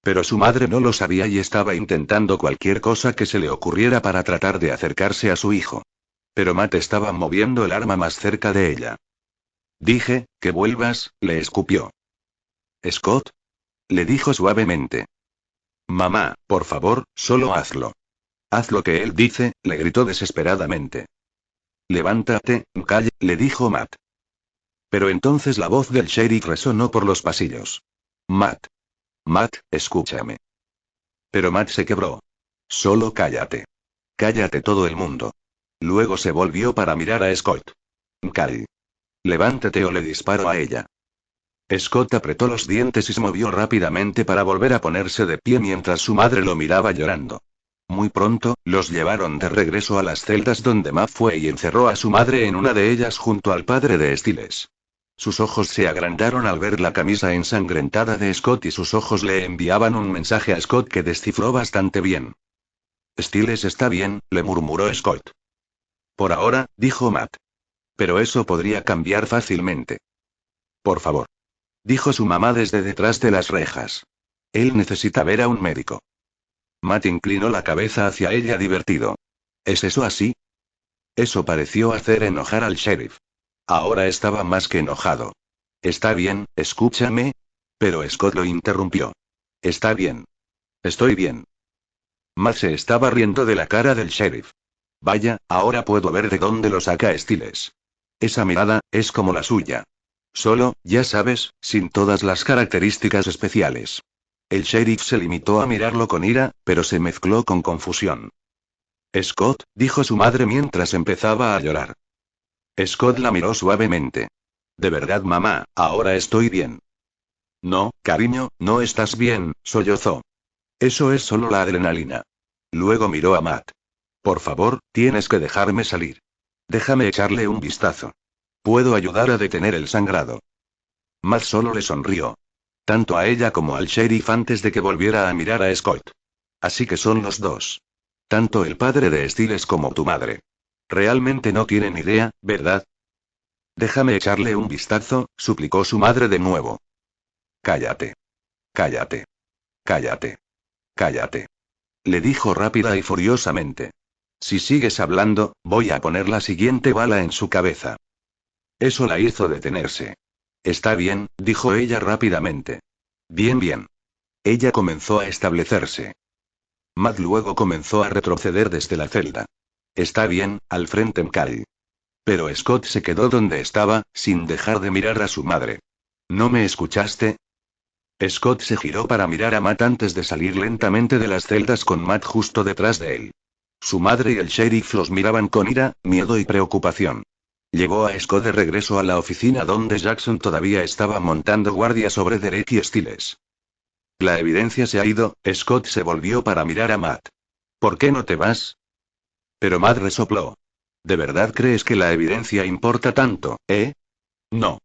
Pero su madre no lo sabía y estaba intentando cualquier cosa que se le ocurriera para tratar de acercarse a su hijo. Pero Matt estaba moviendo el arma más cerca de ella. Dije, que vuelvas, le escupió. Scott. Le dijo suavemente. Mamá, por favor, solo hazlo. Haz lo que él dice, le gritó desesperadamente. Levántate, calle, le dijo Matt. Pero entonces la voz del sheriff resonó por los pasillos. Matt. Matt, escúchame. Pero Matt se quebró. Solo cállate. Cállate todo el mundo. Luego se volvió para mirar a Scott. Cal. Levántate o le disparo a ella. Scott apretó los dientes y se movió rápidamente para volver a ponerse de pie mientras su madre lo miraba llorando. Muy pronto, los llevaron de regreso a las celdas donde Matt fue y encerró a su madre en una de ellas junto al padre de Stiles. Sus ojos se agrandaron al ver la camisa ensangrentada de Scott y sus ojos le enviaban un mensaje a Scott que descifró bastante bien. Stiles está bien, le murmuró Scott. Por ahora, dijo Matt. Pero eso podría cambiar fácilmente. Por favor. Dijo su mamá desde detrás de las rejas. Él necesita ver a un médico. Matt inclinó la cabeza hacia ella divertido. ¿Es eso así? Eso pareció hacer enojar al sheriff. Ahora estaba más que enojado. Está bien, escúchame. Pero Scott lo interrumpió. Está bien. Estoy bien. Matt se estaba riendo de la cara del sheriff. Vaya, ahora puedo ver de dónde lo saca Stiles. Esa mirada, es como la suya. Solo, ya sabes, sin todas las características especiales. El sheriff se limitó a mirarlo con ira, pero se mezcló con confusión. Scott, dijo su madre mientras empezaba a llorar. Scott la miró suavemente. De verdad mamá, ahora estoy bien. No, cariño, no estás bien, sollozó. Eso es solo la adrenalina. Luego miró a Matt. Por favor, tienes que dejarme salir. Déjame echarle un vistazo. Puedo ayudar a detener el sangrado. Matt solo le sonrió. Tanto a ella como al sheriff antes de que volviera a mirar a Scott. Así que son los dos. Tanto el padre de Stiles como tu madre. Realmente no tienen idea, ¿verdad? Déjame echarle un vistazo, suplicó su madre de nuevo. Cállate. Cállate. Cállate. Cállate. Le dijo rápida y furiosamente. Si sigues hablando, voy a poner la siguiente bala en su cabeza. Eso la hizo detenerse. Está bien, dijo ella rápidamente. Bien, bien. Ella comenzó a establecerse. Matt luego comenzó a retroceder desde la celda. Está bien, al frente Mkai. Pero Scott se quedó donde estaba, sin dejar de mirar a su madre. ¿No me escuchaste? Scott se giró para mirar a Matt antes de salir lentamente de las celdas con Matt justo detrás de él. Su madre y el sheriff los miraban con ira, miedo y preocupación. Llevó a Scott de regreso a la oficina donde Jackson todavía estaba montando guardia sobre Derek y Stiles. La evidencia se ha ido, Scott se volvió para mirar a Matt. ¿Por qué no te vas? Pero Matt resopló. ¿De verdad crees que la evidencia importa tanto, eh? No.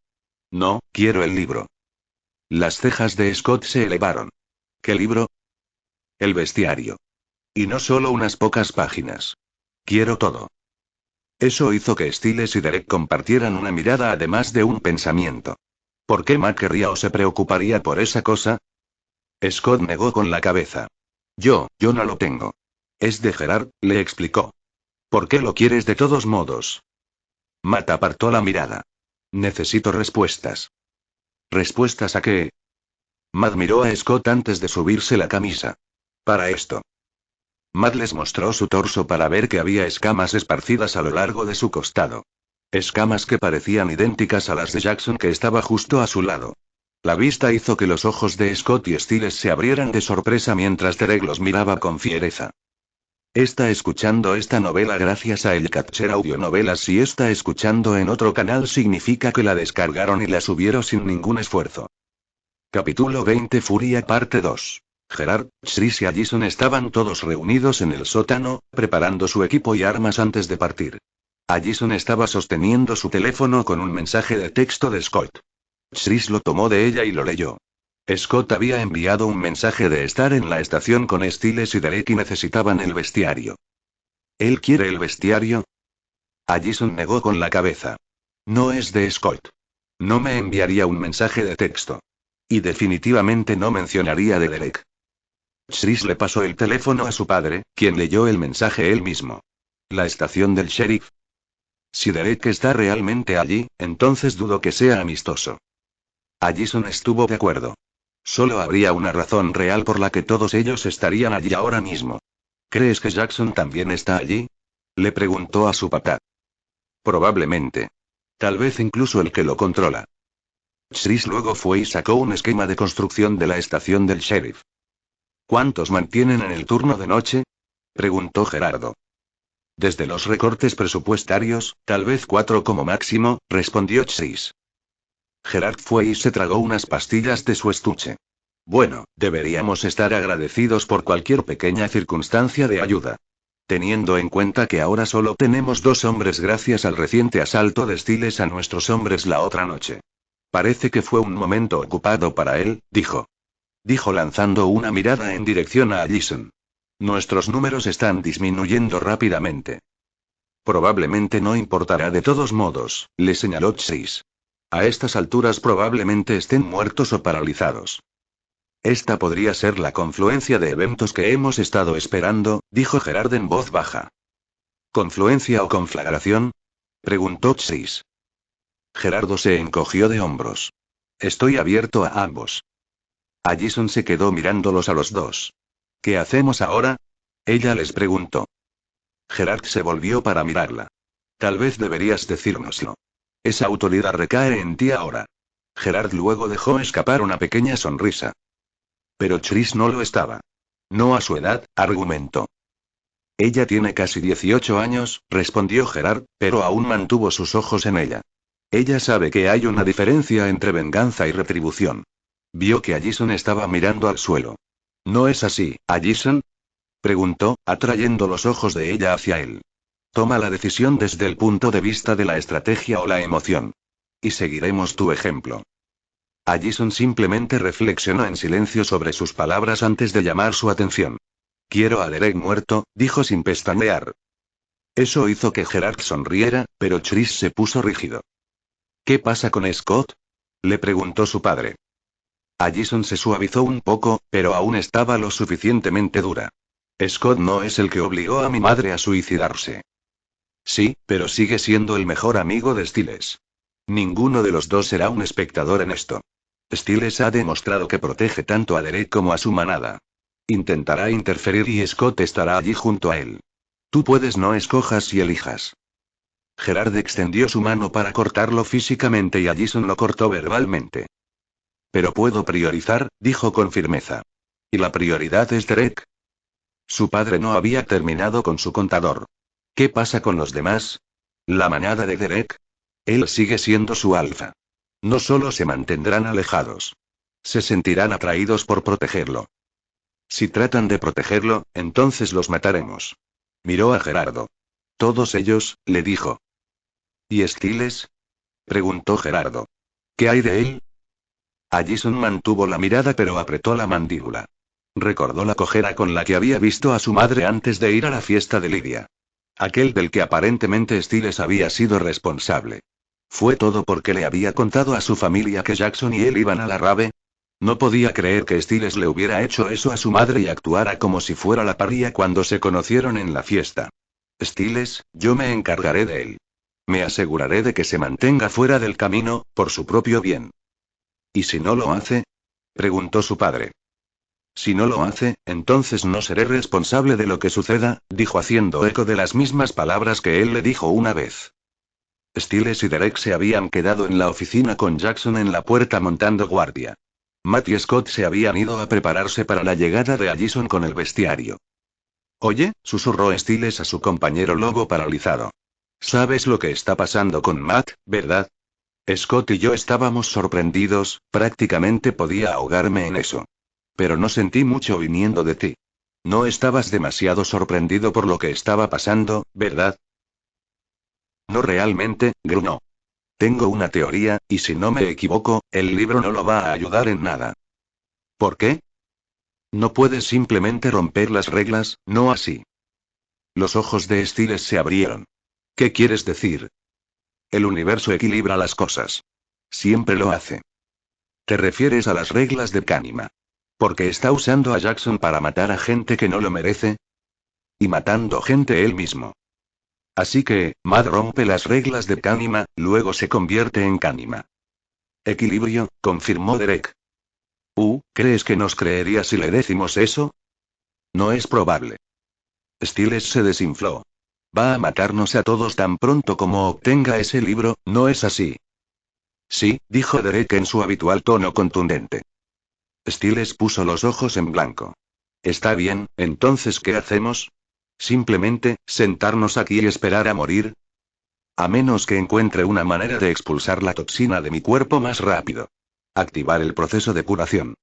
No, quiero el libro. Las cejas de Scott se elevaron. ¿Qué libro? El bestiario. Y no solo unas pocas páginas. Quiero todo. Eso hizo que Stiles y Derek compartieran una mirada además de un pensamiento. ¿Por qué Matt querría o se preocuparía por esa cosa? Scott negó con la cabeza. Yo no lo tengo. Es de Gerard, le explicó. ¿Por qué lo quieres de todos modos? Matt apartó la mirada. Necesito respuestas. ¿Respuestas a qué? Matt miró a Scott antes de subirse la camisa. Para esto. Matt les mostró su torso para ver que había escamas esparcidas a lo largo de su costado. Escamas que parecían idénticas a las de Jackson, que estaba justo a su lado. La vista hizo que los ojos de Scott y Styles se abrieran de sorpresa mientras Derek los miraba con fiereza. Está escuchando esta novela gracias a el Catcher Audionovelas. Si está escuchando en otro canal significa que la descargaron y la subieron sin ningún esfuerzo. Capítulo 20 Furia parte 2. Gerard, Chris y Allison estaban todos reunidos en el sótano, preparando su equipo y armas antes de partir. Allison estaba sosteniendo su teléfono con un mensaje de texto de Scott. Chris lo tomó de ella y lo leyó. Scott había enviado un mensaje de estar en la estación con Styles y Derek y necesitaban el bestiario. ¿Él quiere el bestiario? Allison negó con la cabeza. No es de Scott. No me enviaría un mensaje de texto. Y definitivamente no mencionaría de Derek. Chris le pasó el teléfono a su padre, quien leyó el mensaje él mismo. ¿La estación del sheriff? Si Derek está realmente allí, entonces dudo que sea amistoso. Allison estuvo de acuerdo. Solo habría una razón real por la que todos ellos estarían allí ahora mismo. ¿Crees que Jackson también está allí? Le preguntó a su papá. Probablemente. Tal vez incluso el que lo controla. Chris luego fue y sacó un esquema de construcción de la estación del sheriff. ¿Cuántos mantienen en el turno de noche? Preguntó Gerardo. Desde los recortes presupuestarios, tal vez 4 como máximo, respondió Chris. Gerard fue y se tragó unas pastillas de su estuche. Bueno, deberíamos estar agradecidos por cualquier pequeña circunstancia de ayuda. Teniendo en cuenta que ahora solo tenemos 2 hombres gracias al reciente asalto de Styles a nuestros hombres la otra noche. Parece que fue un momento ocupado para él, dijo. Dijo lanzando una mirada en dirección a Allison. Nuestros números están disminuyendo rápidamente. Probablemente no importará de todos modos, le señaló Chris. A estas alturas probablemente estén muertos o paralizados. Esta podría ser la confluencia de eventos que hemos estado esperando, dijo Gerard en voz baja. ¿Confluencia o conflagración? Preguntó Chris. Gerardo se encogió de hombros. Estoy abierto a ambos. Allison se quedó mirándolos a los dos. ¿Qué hacemos ahora? Ella les preguntó. Gerard se volvió para mirarla. Tal vez deberías decírnoslo. Esa autoridad recae en ti ahora. Gerard luego dejó escapar una pequeña sonrisa. Pero Chris no lo estaba. No a su edad, argumentó. Ella tiene casi 18 años, respondió Gerard, pero aún mantuvo sus ojos en ella. Ella sabe que hay una diferencia entre venganza y retribución. Vio que Allison estaba mirando al suelo. ¿No es así, Allison? Preguntó, atrayendo los ojos de ella hacia él. Toma la decisión desde el punto de vista de la estrategia o la emoción. Y seguiremos tu ejemplo. Allison simplemente reflexionó en silencio sobre sus palabras antes de llamar su atención. Quiero a Derek muerto, dijo sin pestañear. Eso hizo que Gerard sonriera, pero Chris se puso rígido. ¿Qué pasa con Scott? Le preguntó su padre. Allison se suavizó un poco, pero aún estaba lo suficientemente dura. Scott no es el que obligó a mi madre a suicidarse. Sí, pero sigue siendo el mejor amigo de Styles. Ninguno de los dos será un espectador en esto. Styles ha demostrado que protege tanto a Derek como a su manada. Intentará interferir y Scott estará allí junto a él. Tú puedes, no escojas y elijas. Gerard extendió su mano para cortarlo físicamente y Allison lo cortó verbalmente. Pero puedo priorizar, dijo con firmeza. ¿Y la prioridad es Derek? Su padre no había terminado con su contador. ¿Qué pasa con los demás? ¿La manada de Derek? Él sigue siendo su alfa. No solo se mantendrán alejados. Se sentirán atraídos por protegerlo. Si tratan de protegerlo, entonces los mataremos. Miró a Gerardo. Todos ellos, le dijo. ¿Y Styles? Preguntó Gerardo. ¿Qué hay de él? Allison mantuvo la mirada pero apretó la mandíbula. Recordó la cojera con la que había visto a su madre antes de ir a la fiesta de Lydia. Aquel del que aparentemente Styles había sido responsable. ¿Fue todo porque le había contado a su familia que Jackson y él iban a la rave? No podía creer que Styles le hubiera hecho eso a su madre y actuara como si fuera la paria cuando se conocieron en la fiesta. Stiles, yo me encargaré de él. Me aseguraré de que se mantenga fuera del camino, por su propio bien. ¿Y si no lo hace? Preguntó su padre. Si no lo hace, entonces no seré responsable de lo que suceda, dijo haciendo eco de las mismas palabras que él le dijo una vez. Stiles y Derek se habían quedado en la oficina con Jackson en la puerta montando guardia. Matt y Scott se habían ido a prepararse para la llegada de Allison con el bestiario. Oye, susurró Stiles a su compañero lobo paralizado. ¿Sabes lo que está pasando con Matt, verdad? Scott y yo estábamos sorprendidos, prácticamente podía ahogarme en eso. Pero no sentí mucho viniendo de ti. No estabas demasiado sorprendido por lo que estaba pasando, ¿verdad? No realmente, gruñó. Tengo una teoría, y si no me equivoco, el libro no lo va a ayudar en nada. ¿Por qué? No puedes simplemente romper las reglas, no así. Los ojos de Stiles se abrieron. ¿Qué quieres decir? El universo equilibra las cosas. Siempre lo hace. ¿Te refieres a las reglas de Kanima? ¿Porque está usando a Jackson para matar a gente que no lo merece? Y matando gente él mismo. Así que, Matt rompe las reglas de Kanima, luego se convierte en Kanima. Equilibrio, confirmó Derek. ¿Crees que nos creería si le decimos eso? No es probable. Stiles se desinfló. Va a matarnos a todos tan pronto como obtenga ese libro, ¿no es así? Sí, dijo Derek en su habitual tono contundente. Stiles puso los ojos en blanco. Está bien, entonces ¿qué hacemos? ¿Simplemente, sentarnos aquí y esperar a morir? A menos que encuentre una manera de expulsar la toxina de mi cuerpo más rápido. Activar el proceso de curación.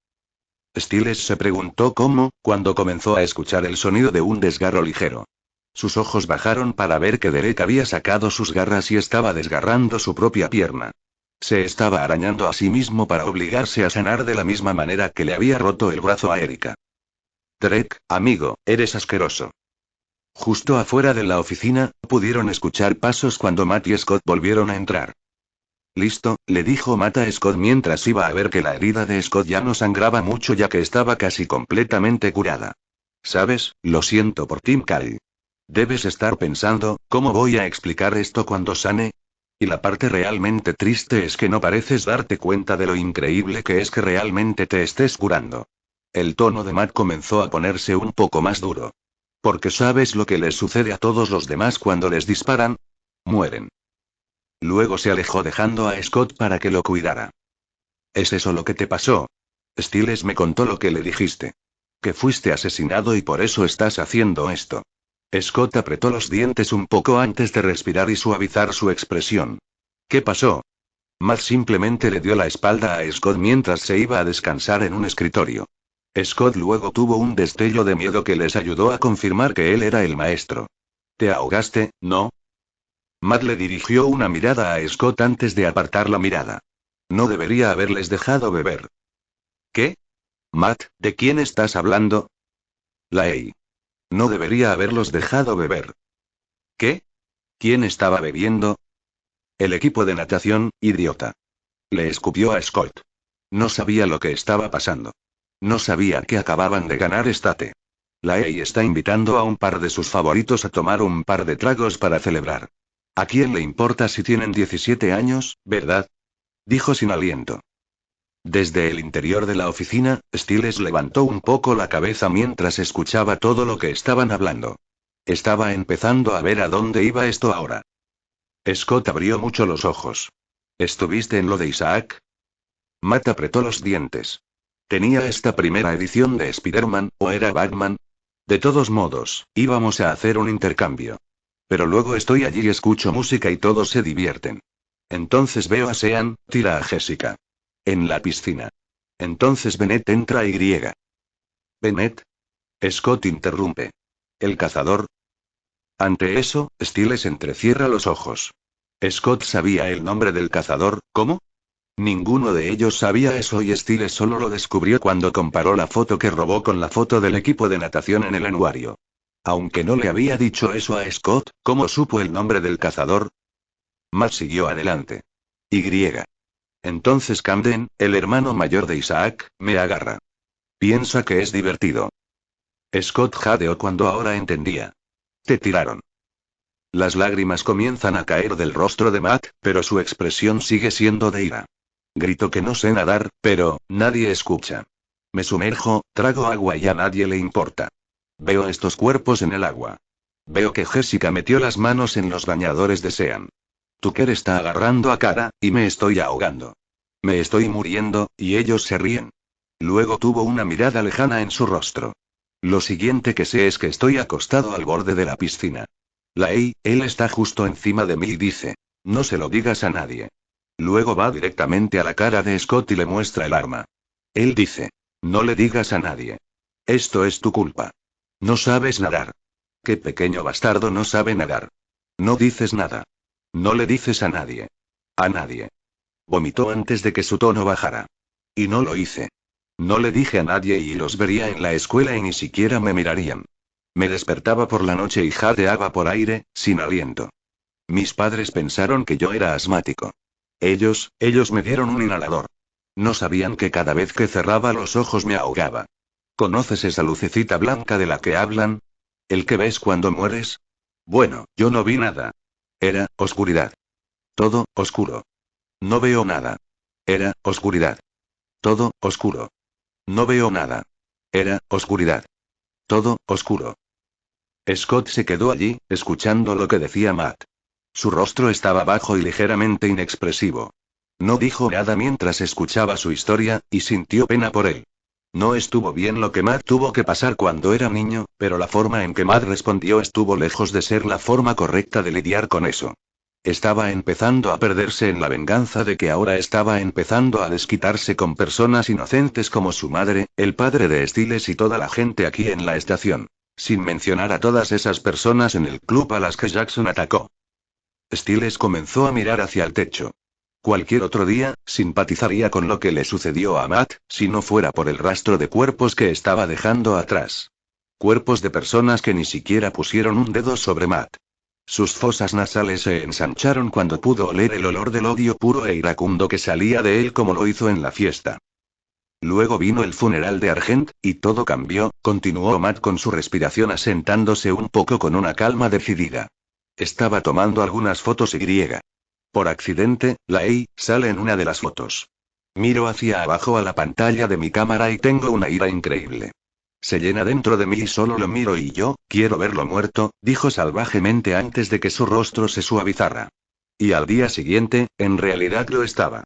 Stiles se preguntó cómo, cuando comenzó a escuchar el sonido de un desgarro ligero. Sus ojos bajaron para ver que Derek había sacado sus garras y estaba desgarrando su propia pierna. Se estaba arañando a sí mismo para obligarse a sanar de la misma manera que le había roto el brazo a Erika. Derek, amigo, eres asqueroso. Justo afuera de la oficina, pudieron escuchar pasos cuando Matt y Scott volvieron a entrar. Listo, le dijo Matt a Scott mientras iba a ver que la herida de Scott ya no sangraba mucho ya que estaba casi completamente curada. ¿Sabes? Lo siento por Tim Kyle. Debes estar pensando, ¿cómo voy a explicar esto cuando sane? Y la parte realmente triste es que no pareces darte cuenta de lo increíble que es que realmente te estés curando. El tono de Matt comenzó a ponerse un poco más duro. Porque sabes lo que les sucede a todos los demás cuando les disparan. Mueren. Luego se alejó dejando a Scott para que lo cuidara. ¿Es eso lo que te pasó? Stiles me contó lo que le dijiste. Que fuiste asesinado y por eso estás haciendo esto. Scott apretó los dientes un poco antes de respirar y suavizar su expresión. ¿Qué pasó? Matt simplemente le dio la espalda a Scott mientras se iba a descansar en un escritorio. Scott luego tuvo un destello de miedo que les ayudó a confirmar que él era el maestro. ¿Te ahogaste, no? Matt le dirigió una mirada a Scott antes de apartar la mirada. No debería haberles dejado beber. ¿Qué? Matt, ¿de quién estás hablando? Lei. No debería haberlos dejado beber. ¿Qué? ¿Quién estaba bebiendo? El equipo de natación, idiota. Le escupió a Scott. No sabía lo que estaba pasando. No sabía que acababan de ganar State. Lei está invitando a un par de sus favoritos a tomar un par de tragos para celebrar. ¿A quién le importa si tienen 17 años, verdad? Dijo sin aliento. Desde el interior de la oficina, Stiles levantó un poco la cabeza mientras escuchaba todo lo que estaban hablando. Estaba empezando a ver a dónde iba esto ahora. Scott abrió mucho los ojos. ¿Estuviste en lo de Isaac? Matt apretó los dientes. ¿Tenía esta primera edición de Spider-Man, o era Batman? De todos modos, íbamos a hacer un intercambio. Pero luego estoy allí y escucho música y todos se divierten. Entonces veo a Sean, tira a Jessica. En la piscina. Entonces Bennett entra y griega. ¿Bennett? Scott interrumpe. ¿El cazador? Ante eso, Stiles entrecierra los ojos. Scott sabía el nombre del cazador, ¿cómo? Ninguno de ellos sabía eso y Stiles solo lo descubrió cuando comparó la foto que robó con la foto del equipo de natación en el anuario. Aunque no le había dicho eso a Scott, ¿cómo supo el nombre del cazador? Matt siguió adelante. Y. Entonces Camden, el hermano mayor de Isaac, me agarra. Piensa que es divertido. Scott jadeó cuando ahora entendía. Te tiraron. Las lágrimas comienzan a caer del rostro de Matt, pero su expresión sigue siendo de ira. Grito que no sé nadar, pero nadie escucha. Me sumerjo, trago agua y a nadie le importa. Veo estos cuerpos en el agua. Veo que Jessica metió las manos en los bañadores de Sean. Tucker está agarrando a Cara, y me estoy ahogando. Me estoy muriendo, y ellos se ríen. Luego tuvo una mirada lejana en su rostro. Lo siguiente que sé es que estoy acostado al borde de la piscina. Él está justo encima de mí y dice: no se lo digas a nadie. Luego va directamente a la cara de Scott y le muestra el arma. Él dice: no le digas a nadie. Esto es tu culpa. No sabes nadar. Qué pequeño bastardo no sabe nadar. No dices nada. No le dices a nadie. A nadie. Vomitó antes de que su tono bajara. Y no lo hice. No le dije a nadie y los vería en la escuela y ni siquiera me mirarían. Me despertaba por la noche y jadeaba por aire, sin aliento. Mis padres pensaron que yo era asmático. Ellos me dieron un inhalador. No sabían que cada vez que cerraba los ojos me ahogaba. ¿Conoces esa lucecita blanca de la que hablan? ¿El que ves cuando mueres? Bueno, yo no vi nada. Era oscuridad. Todo oscuro. No veo nada. Era oscuridad. Todo oscuro. No veo nada. Era oscuridad. Todo oscuro. Scott se quedó allí, escuchando lo que decía Matt. Su rostro estaba bajo y ligeramente inexpresivo. No dijo nada mientras escuchaba su historia, y sintió pena por él. No estuvo bien lo que Matt tuvo que pasar cuando era niño, pero la forma en que Matt respondió estuvo lejos de ser la forma correcta de lidiar con eso. Estaba empezando a perderse en la venganza de que ahora estaba empezando a desquitarse con personas inocentes como su madre, el padre de Stiles y toda la gente aquí en la estación. Sin mencionar a todas esas personas en el club a las que Jackson atacó. Stiles comenzó a mirar hacia el techo. Cualquier otro día, simpatizaría con lo que le sucedió a Matt, si no fuera por el rastro de cuerpos que estaba dejando atrás. Cuerpos de personas que ni siquiera pusieron un dedo sobre Matt. Sus fosas nasales se ensancharon cuando pudo oler el olor del odio puro e iracundo que salía de él como lo hizo en la fiesta. Luego vino el funeral de Argent, y todo cambió, continuó Matt con su respiración asentándose un poco con una calma decidida. Estaba tomando algunas fotos y. Por accidente, sale en una de las fotos. Miro hacia abajo a la pantalla de mi cámara y tengo una ira increíble. Se llena dentro de mí y solo lo miro y yo, quiero verlo muerto, dijo salvajemente antes de que su rostro se suavizara. Y al día siguiente, en realidad lo estaba.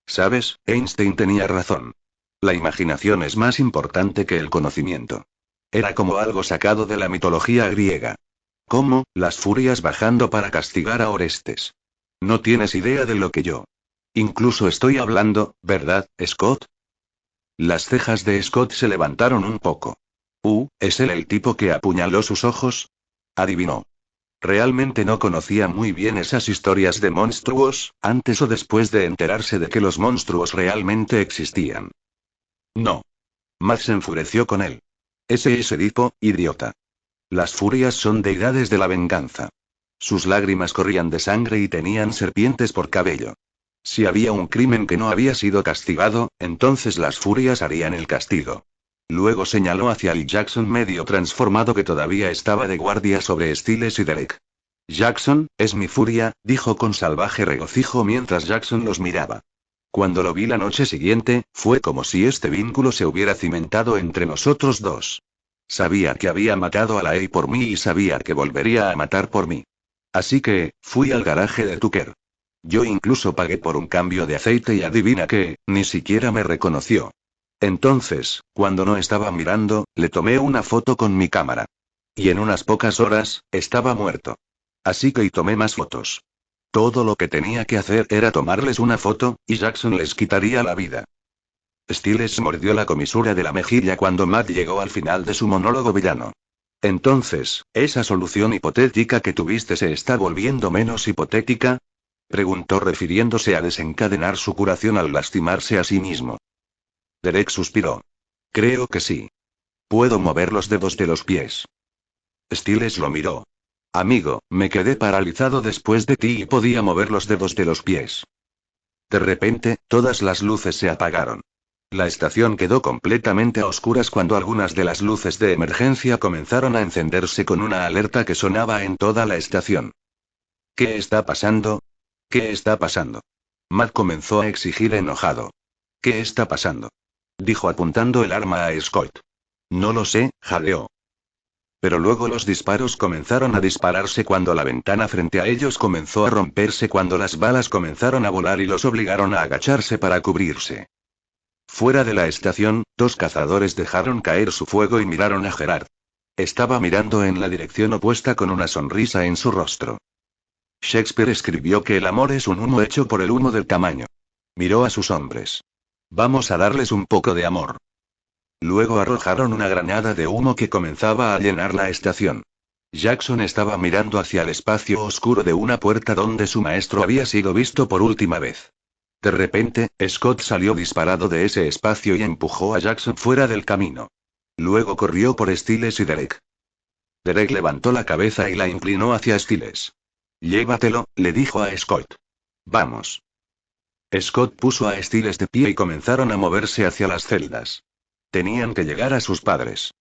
¿Sabes? Einstein tenía razón. La imaginación es más importante que el conocimiento. Era como algo sacado de la mitología griega. ¿Cómo? Las furias bajando para castigar a Orestes. No tienes idea de lo que yo. Incluso estoy hablando, ¿verdad, Scott? Las cejas de Scott se levantaron un poco. ¿Es él el tipo que apuñaló sus ojos? Adivinó. Realmente no conocía muy bien esas historias de monstruos, antes o después de enterarse de que los monstruos realmente existían. No. Matt se enfureció con él. Ese tipo, idiota. Las furias son deidades de la venganza. Sus lágrimas corrían de sangre y tenían serpientes por cabello. Si había un crimen que no había sido castigado, entonces las furias harían el castigo. Luego señaló hacia Lee Jackson medio transformado que todavía estaba de guardia sobre Stiles y Derek. Jackson, es mi furia, dijo con salvaje regocijo mientras Jackson los miraba. Cuando lo vi la noche siguiente, fue como si este vínculo se hubiera cimentado entre nosotros dos. Sabía que había matado a por mí y sabía que volvería a matar por mí. Así que, fui al garaje de Tucker. Yo incluso pagué por un cambio de aceite y adivina qué, ni siquiera me reconoció. Entonces, cuando no estaba mirando, le tomé una foto con mi cámara. Y en unas pocas horas, estaba muerto. Así que tomé más fotos. Todo lo que tenía que hacer era tomarles una foto, y Jackson les quitaría la vida. Stiles mordió la comisura de la mejilla cuando Matt llegó al final de su monólogo villano. Entonces, ¿esa solución hipotética que tuviste se está volviendo menos hipotética? Preguntó refiriéndose a desencadenar su curación al lastimarse a sí mismo. Derek suspiró. Creo que sí. Puedo mover los dedos de los pies. Stiles lo miró. Amigo, me quedé paralizado después de ti y podía mover los dedos de los pies. De repente, todas las luces se apagaron. La estación quedó completamente a oscuras cuando algunas de las luces de emergencia comenzaron a encenderse con una alerta que sonaba en toda la estación. ¿Qué está pasando? ¿Qué está pasando? Matt comenzó a exigir enojado. ¿Qué está pasando? Dijo apuntando el arma a Scott. No lo sé, jadeó. Pero luego los disparos comenzaron a dispararse cuando la ventana frente a ellos comenzó a romperse cuando las balas comenzaron a volar y los obligaron a agacharse para cubrirse. Fuera de la estación, dos cazadores dejaron caer su fuego y miraron a Gerard. Estaba mirando en la dirección opuesta con una sonrisa en su rostro. Shakespeare escribió que el amor es un humo hecho por el humo del tamaño. Miró a sus hombres. Vamos a darles un poco de amor. Luego arrojaron una granada de humo que comenzaba a llenar la estación. Jackson estaba mirando hacia el espacio oscuro de una puerta donde su maestro había sido visto por última vez. De repente, Scott salió disparado de ese espacio y empujó a Jackson fuera del camino. Luego corrió por Stiles y Derek. Derek levantó la cabeza y la inclinó hacia Stiles. Llévatelo, le dijo a Scott. Vamos. Scott puso a Stiles de pie y comenzaron a moverse hacia las celdas. Tenían que llegar a sus padres.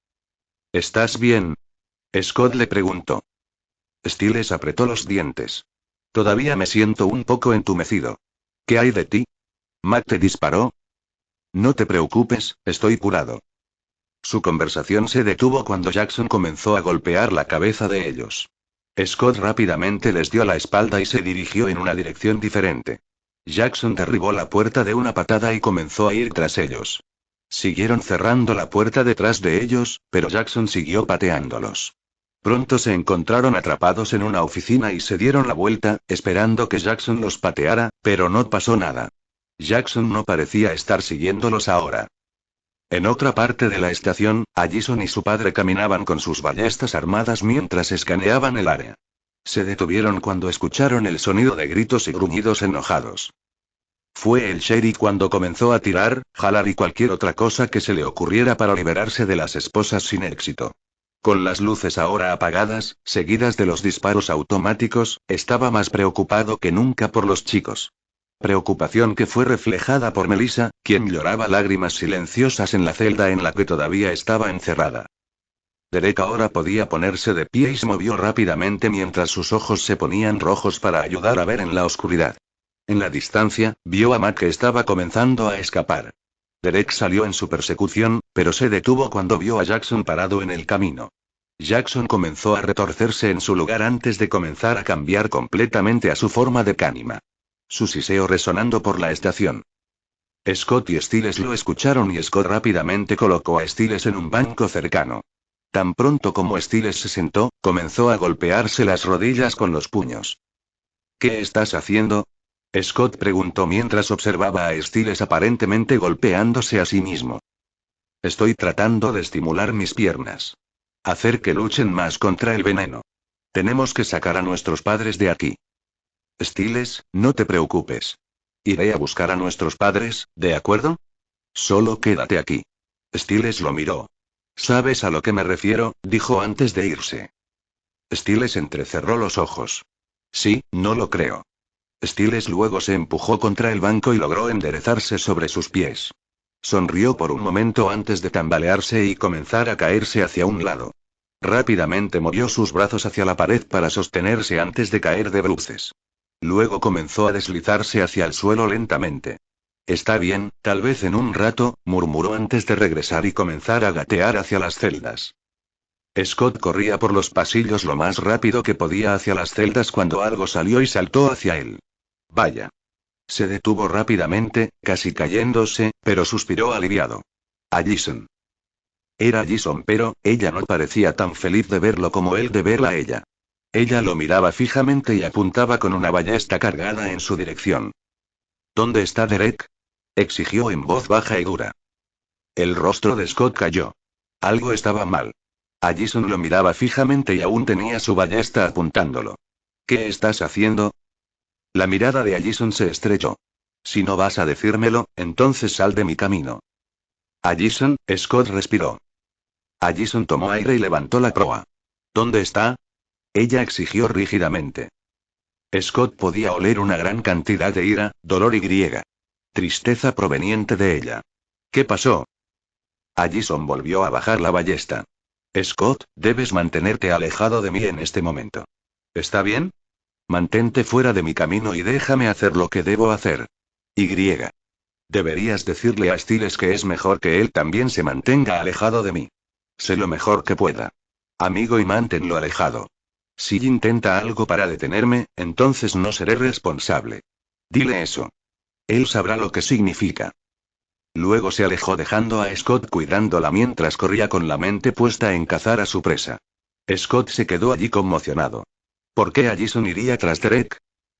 ¿Estás bien? Scott le preguntó. Stiles apretó los dientes. Todavía me siento un poco entumecido. ¿Qué hay de ti? ¿Matt te disparó? No te preocupes, estoy curado. Su conversación se detuvo cuando Jackson comenzó a golpear la cabeza de ellos. Scott rápidamente les dio la espalda y se dirigió en una dirección diferente. Jackson derribó la puerta de una patada y comenzó a ir tras ellos. Siguieron cerrando la puerta detrás de ellos, pero Jackson siguió pateándolos. Pronto se encontraron atrapados en una oficina y se dieron la vuelta, esperando que Jackson los pateara, pero no pasó nada. Jackson no parecía estar siguiéndolos ahora. En otra parte de la estación, Allison y su padre caminaban con sus ballestas armadas mientras escaneaban el área. Se detuvieron cuando escucharon el sonido de gritos y gruñidos enojados. Fue el sheriff cuando comenzó a tirar, jalar y cualquier otra cosa que se le ocurriera para liberarse de las esposas sin éxito. Con las luces ahora apagadas, seguidas de los disparos automáticos, estaba más preocupado que nunca por los chicos. Preocupación que fue reflejada por Melissa, quien lloraba lágrimas silenciosas en la celda en la que todavía estaba encerrada. Derek ahora podía ponerse de pie y se movió rápidamente mientras sus ojos se ponían rojos para ayudar a ver en la oscuridad. En la distancia, vio a Matt que estaba comenzando a escapar. Derek salió en su persecución, pero se detuvo cuando vio a Jackson parado en el camino. Jackson comenzó a retorcerse en su lugar antes de comenzar a cambiar completamente a su forma de cánima. Su siseo resonando por la estación. Scott y Stiles lo escucharon y Scott rápidamente colocó a Stiles en un banco cercano. Tan pronto como Stiles se sentó, comenzó a golpearse las rodillas con los puños. ¿Qué estás haciendo? Scott preguntó mientras observaba a Stiles aparentemente golpeándose a sí mismo. Estoy tratando de estimular mis piernas. Hacer que luchen más contra el veneno. Tenemos que sacar a nuestros padres de aquí. Stiles, no te preocupes. Iré a buscar a nuestros padres, ¿de acuerdo? Solo quédate aquí. Stiles lo miró. ¿Sabes a lo que me refiero?, dijo antes de irse. Stiles entrecerró los ojos. Sí, no lo creo. Stiles luego se empujó contra el banco y logró enderezarse sobre sus pies. Sonrió por un momento antes de tambalearse y comenzar a caerse hacia un lado. Rápidamente movió sus brazos hacia la pared para sostenerse antes de caer de bruces. Luego comenzó a deslizarse hacia el suelo lentamente. Está bien, tal vez en un rato, murmuró antes de regresar y comenzar a gatear hacia las celdas. Scott corría por los pasillos lo más rápido que podía hacia las celdas cuando algo salió y saltó hacia él. Vaya. Se detuvo rápidamente, casi cayéndose, pero suspiró aliviado. Allison. Era Allison, pero ella no parecía tan feliz de verlo como él de verla a ella. Ella lo miraba fijamente y apuntaba con una ballesta cargada en su dirección. ¿Dónde está Derek?, exigió en voz baja y dura. El rostro de Scott cayó. Algo estaba mal. Allison lo miraba fijamente y aún tenía su ballesta apuntándolo. ¿Qué estás haciendo? La mirada de Allison se estrechó. Si no vas a decírmelo, entonces sal de mi camino. Allison, Scott respiró. Allison tomó aire y levantó la proa. ¿Dónde está? Ella exigió rígidamente. Scott podía oler una gran cantidad de ira, dolor y tristeza proveniente de ella. ¿Qué pasó? Allison volvió a bajar la ballesta. Scott, debes mantenerte alejado de mí en este momento. ¿Está bien? Mantente fuera de mi camino y déjame hacer lo que debo hacer. Y. Deberías decirle a Stiles que es mejor que él también se mantenga alejado de mí. Sé lo mejor que pueda. Amigo, y manténlo alejado. Si intenta algo para detenerme, entonces no seré responsable. Dile eso. Él sabrá lo que significa. Luego se alejó dejando a Scott cuidándola mientras corría con la mente puesta en cazar a su presa. Scott se quedó allí conmocionado. ¿Por qué Allison iría tras Derek?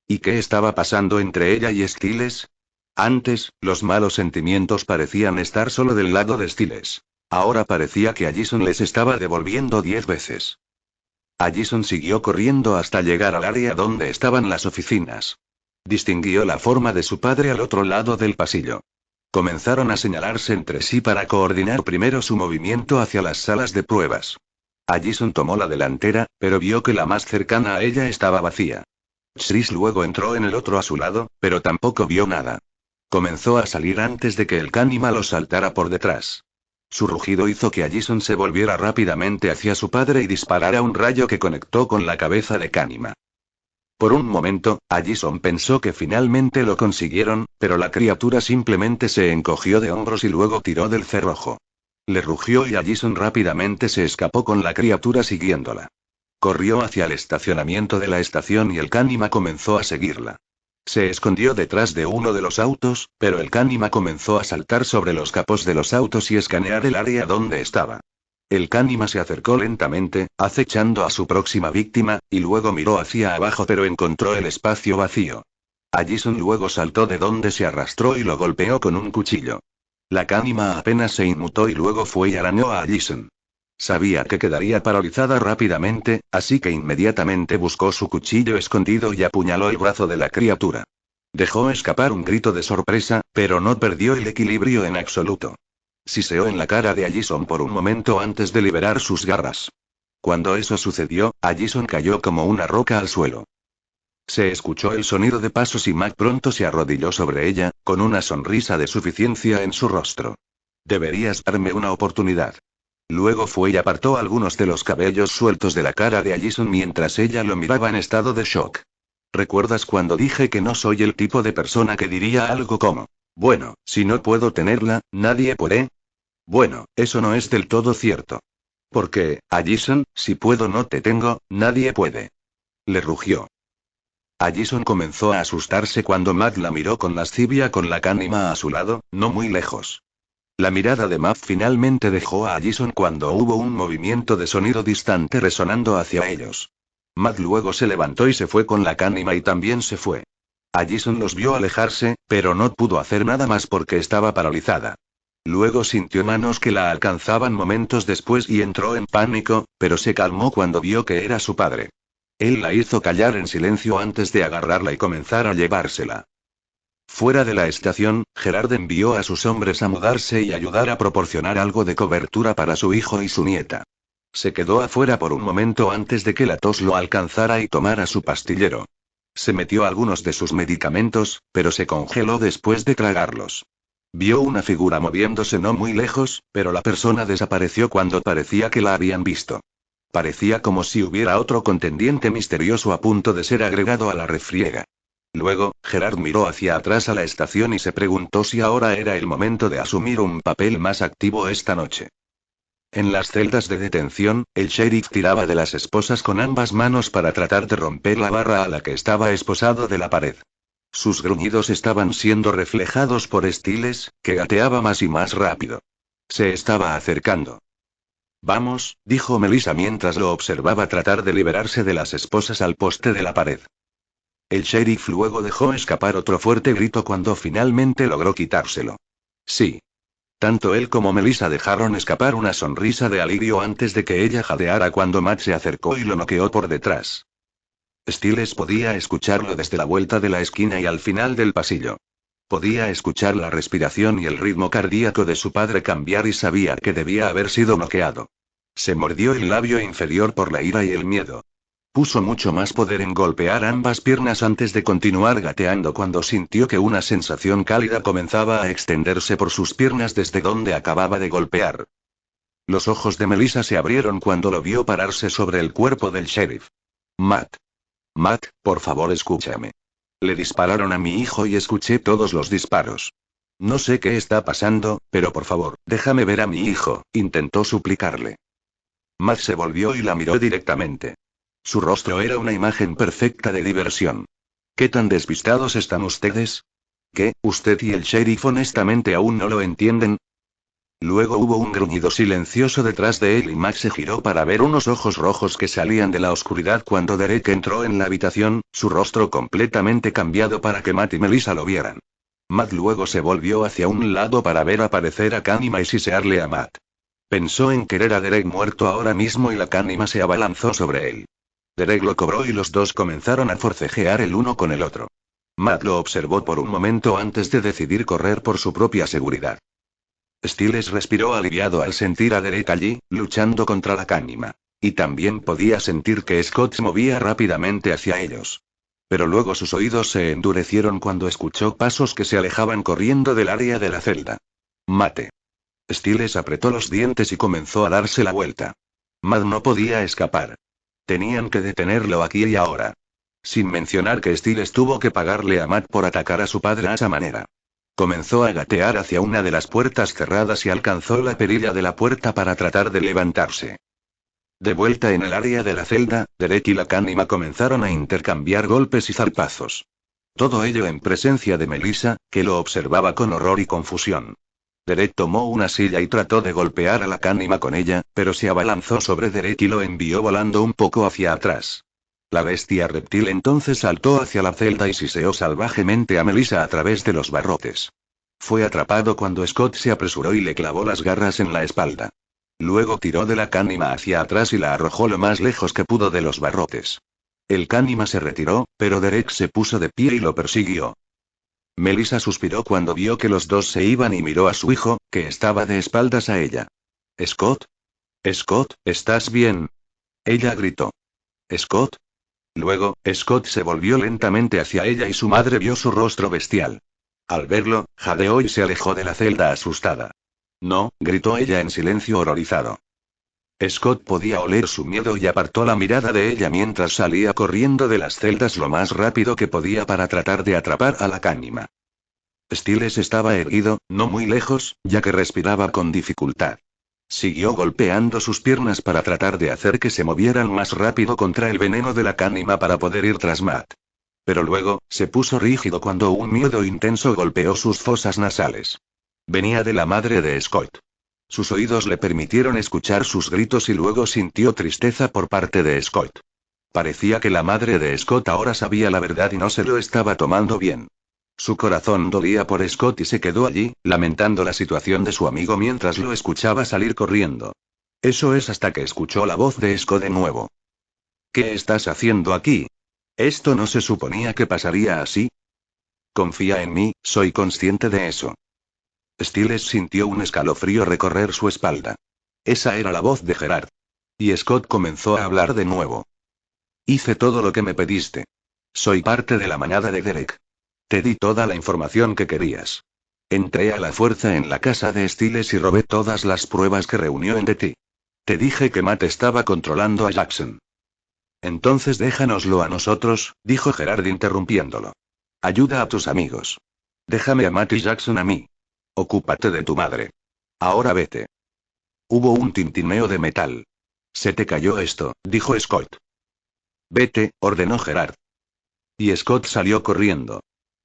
¿Y qué estaba pasando entre ella y Stiles? Antes, los malos sentimientos parecían estar solo del lado de Stiles. Ahora parecía que Allison les estaba devolviendo 10 veces. Allison siguió corriendo hasta llegar al área donde estaban las oficinas. Distinguió la forma de su padre al otro lado del pasillo. Comenzaron a señalarse entre sí para coordinar primero su movimiento hacia las salas de pruebas. Allison tomó la delantera, pero vio que la más cercana a ella estaba vacía. Chris luego entró en el otro a su lado, pero tampoco vio nada. Comenzó a salir antes de que el Cánima lo saltara por detrás. Su rugido hizo que Allison se volviera rápidamente hacia su padre y disparara un rayo que conectó con la cabeza de Cánima. Por un momento, Allison pensó que finalmente lo consiguieron, pero la criatura simplemente se encogió de hombros y luego tiró del cerrojo. Le rugió y Allison rápidamente se escapó con la criatura siguiéndola. Corrió hacia el estacionamiento de la estación y el Cánima comenzó a seguirla. Se escondió detrás de uno de los autos, pero el Cánima comenzó a saltar sobre los capós de los autos y escanear el área donde estaba. El Cánima se acercó lentamente, acechando a su próxima víctima, y luego miró hacia abajo pero encontró el espacio vacío. Allison luego saltó de donde se arrastró y lo golpeó con un cuchillo. La Cánima apenas se inmutó y luego fue y arañó a Allison. Sabía que quedaría paralizada rápidamente, así que inmediatamente buscó su cuchillo escondido y apuñaló el brazo de la criatura. Dejó escapar un grito de sorpresa, pero no perdió el equilibrio en absoluto. Siseó en la cara de Allison por un momento antes de liberar sus garras. Cuando eso sucedió, Allison cayó como una roca al suelo. Se escuchó el sonido de pasos y Mac pronto se arrodilló sobre ella, con una sonrisa de suficiencia en su rostro. Deberías darme una oportunidad. Luego fue y apartó algunos de los cabellos sueltos de la cara de Allison mientras ella lo miraba en estado de shock. ¿Recuerdas cuando dije que no soy el tipo de persona que diría algo como, bueno, si no puedo tenerla, nadie puede? Bueno, eso no es del todo cierto. Porque, Allison, si puedo no te tengo, nadie puede. Le rugió. Allison comenzó a asustarse cuando Matt la miró con lascivia con la Cánima a su lado, no muy lejos. La mirada de Matt finalmente dejó a Allison cuando hubo un movimiento de sonido distante resonando hacia ellos. Matt luego se levantó y se fue con la Cánima y también se fue. Allison los vio alejarse, pero no pudo hacer nada más porque estaba paralizada. Luego sintió manos que la alcanzaban momentos después y entró en pánico, pero se calmó cuando vio que era su padre. Él la hizo callar en silencio antes de agarrarla y comenzar a llevársela. Fuera de la estación, Gerard envió a sus hombres a mudarse y ayudar a proporcionar algo de cobertura para su hijo y su nieta. Se quedó afuera por un momento antes de que la tos lo alcanzara y tomara su pastillero. Se metió algunos de sus medicamentos, pero se congeló después de tragarlos. Vio una figura moviéndose no muy lejos, pero la persona desapareció cuando parecía que la habían visto. Parecía como si hubiera otro contendiente misterioso a punto de ser agregado a la refriega. Luego, Gerard miró hacia atrás a la estación y se preguntó si ahora era el momento de asumir un papel más activo esta noche. En las celdas de detención, el sheriff tiraba de las esposas con ambas manos para tratar de romper la barra a la que estaba esposado de la pared. Sus gruñidos estaban siendo reflejados por Stiles, que gateaba más y más rápido. Se estaba acercando. Vamos, dijo Melissa mientras lo observaba tratar de liberarse de las esposas al poste de la pared. El sheriff luego dejó escapar otro fuerte grito cuando finalmente logró quitárselo. Sí. Tanto él como Melissa dejaron escapar una sonrisa de alivio antes de que ella jadeara cuando Matt se acercó y lo noqueó por detrás. Stiles podía escucharlo desde la vuelta de la esquina y al final del pasillo. Podía escuchar la respiración y el ritmo cardíaco de su padre cambiar y sabía que debía haber sido noqueado. Se mordió el labio inferior por la ira y el miedo. Puso mucho más poder en golpear ambas piernas antes de continuar gateando cuando sintió que una sensación cálida comenzaba a extenderse por sus piernas desde donde acababa de golpear. Los ojos de Melissa se abrieron cuando lo vio pararse sobre el cuerpo del sheriff. Matt. Matt, por favor escúchame. Le dispararon a mi hijo y escuché todos los disparos. No sé qué está pasando, pero por favor, déjame ver a mi hijo, intentó suplicarle. Matt se volvió y la miró directamente. Su rostro era una imagen perfecta de diversión. ¿Qué tan despistados están ustedes? ¿Qué, usted y el sheriff honestamente aún no lo entienden? Luego hubo un gruñido silencioso detrás de él y Matt se giró para ver unos ojos rojos que salían de la oscuridad cuando Derek entró en la habitación, su rostro completamente cambiado para que Matt y Melissa lo vieran. Matt luego se volvió hacia un lado para ver aparecer a Kanima y sisearle a Matt. Pensó en querer a Derek muerto ahora mismo y la Kanima se abalanzó sobre él. Derek lo cobró y los dos comenzaron a forcejear el uno con el otro. Matt lo observó por un momento antes de decidir correr por su propia seguridad. Stiles respiró aliviado al sentir a Derek allí, luchando contra la Kanima. Y también podía sentir que Scott se movía rápidamente hacia ellos. Pero luego sus oídos se endurecieron cuando escuchó pasos que se alejaban corriendo del área de la celda. Mate. Stiles apretó los dientes y comenzó a darse la vuelta. Matt no podía escapar. Tenían que detenerlo aquí y ahora. Sin mencionar que Stiles tuvo que pagarle a Matt por atacar a su padre a esa manera. Comenzó a gatear hacia una de las puertas cerradas y alcanzó la perilla de la puerta para tratar de levantarse. De vuelta en el área de la celda, Derek y la Kanima comenzaron a intercambiar golpes y zarpazos. Todo ello en presencia de Melissa, que lo observaba con horror y confusión. Derek tomó una silla y trató de golpear a la Kanima con ella, pero se abalanzó sobre Derek y lo envió volando un poco hacia atrás. La bestia reptil entonces saltó hacia la celda y siseó salvajemente a Melissa a través de los barrotes. Fue atrapado cuando Scott se apresuró y le clavó las garras en la espalda. Luego tiró de la Kanima hacia atrás y la arrojó lo más lejos que pudo de los barrotes. El Kanima se retiró, pero Derek se puso de pie y lo persiguió. Melissa suspiró cuando vio que los dos se iban y miró a su hijo, que estaba de espaldas a ella. ¿Scott? Scott, ¿estás bien? Ella gritó. ¿Scott? Luego, Scott se volvió lentamente hacia ella y su madre vio su rostro bestial. Al verlo, jadeó y se alejó de la celda asustada. No, gritó ella en silencio horrorizado. Scott podía oler su miedo y apartó la mirada de ella mientras salía corriendo de las celdas lo más rápido que podía para tratar de atrapar a la Kanima. Stiles estaba erguido, no muy lejos, ya que respiraba con dificultad. Siguió golpeando sus piernas para tratar de hacer que se movieran más rápido contra el veneno de la Kanima para poder ir tras Matt. Pero luego, se puso rígido cuando un miedo intenso golpeó sus fosas nasales. Venía de la madre de Scott. Sus oídos le permitieron escuchar sus gritos y luego sintió tristeza por parte de Scott. Parecía que la madre de Scott ahora sabía la verdad y no se lo estaba tomando bien. Su corazón dolía por Scott y se quedó allí, lamentando la situación de su amigo mientras lo escuchaba salir corriendo. Eso es hasta que escuchó la voz de Scott de nuevo. ¿Qué estás haciendo aquí? ¿Esto no se suponía que pasaría así? Confía en mí, soy consciente de eso. Stiles sintió un escalofrío recorrer su espalda. Esa era la voz de Gerard. Y Scott comenzó a hablar de nuevo. Hice todo lo que me pediste. Soy parte de la manada de Derek. Te di toda la información que querías. Entré a la fuerza en la casa de Stiles y robé todas las pruebas que reunió en de ti. Te dije que Matt estaba controlando a Jackson. Entonces déjanoslo a nosotros, dijo Gerard interrumpiéndolo. Ayuda a tus amigos. Déjame a Matt y Jackson a mí. Ocúpate de tu madre. Ahora vete. Hubo un tintineo de metal. Se te cayó esto, dijo Scott. Vete, ordenó Gerard. Y Scott salió corriendo.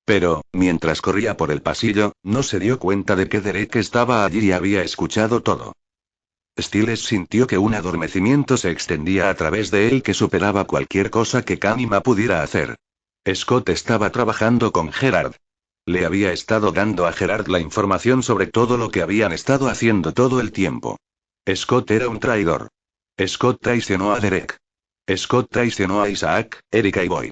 Pero, mientras corría por el pasillo, no se dio cuenta de que Derek estaba allí y había escuchado todo. Stiles sintió que un adormecimiento se extendía a través de él que superaba cualquier cosa que Kanima pudiera hacer. Scott estaba trabajando con Gerard. Le había estado dando a Gerard la información sobre todo lo que habían estado haciendo todo el tiempo. Scott era un traidor. Scott traicionó a Derek. Scott traicionó a Isaac, Erika y Boy.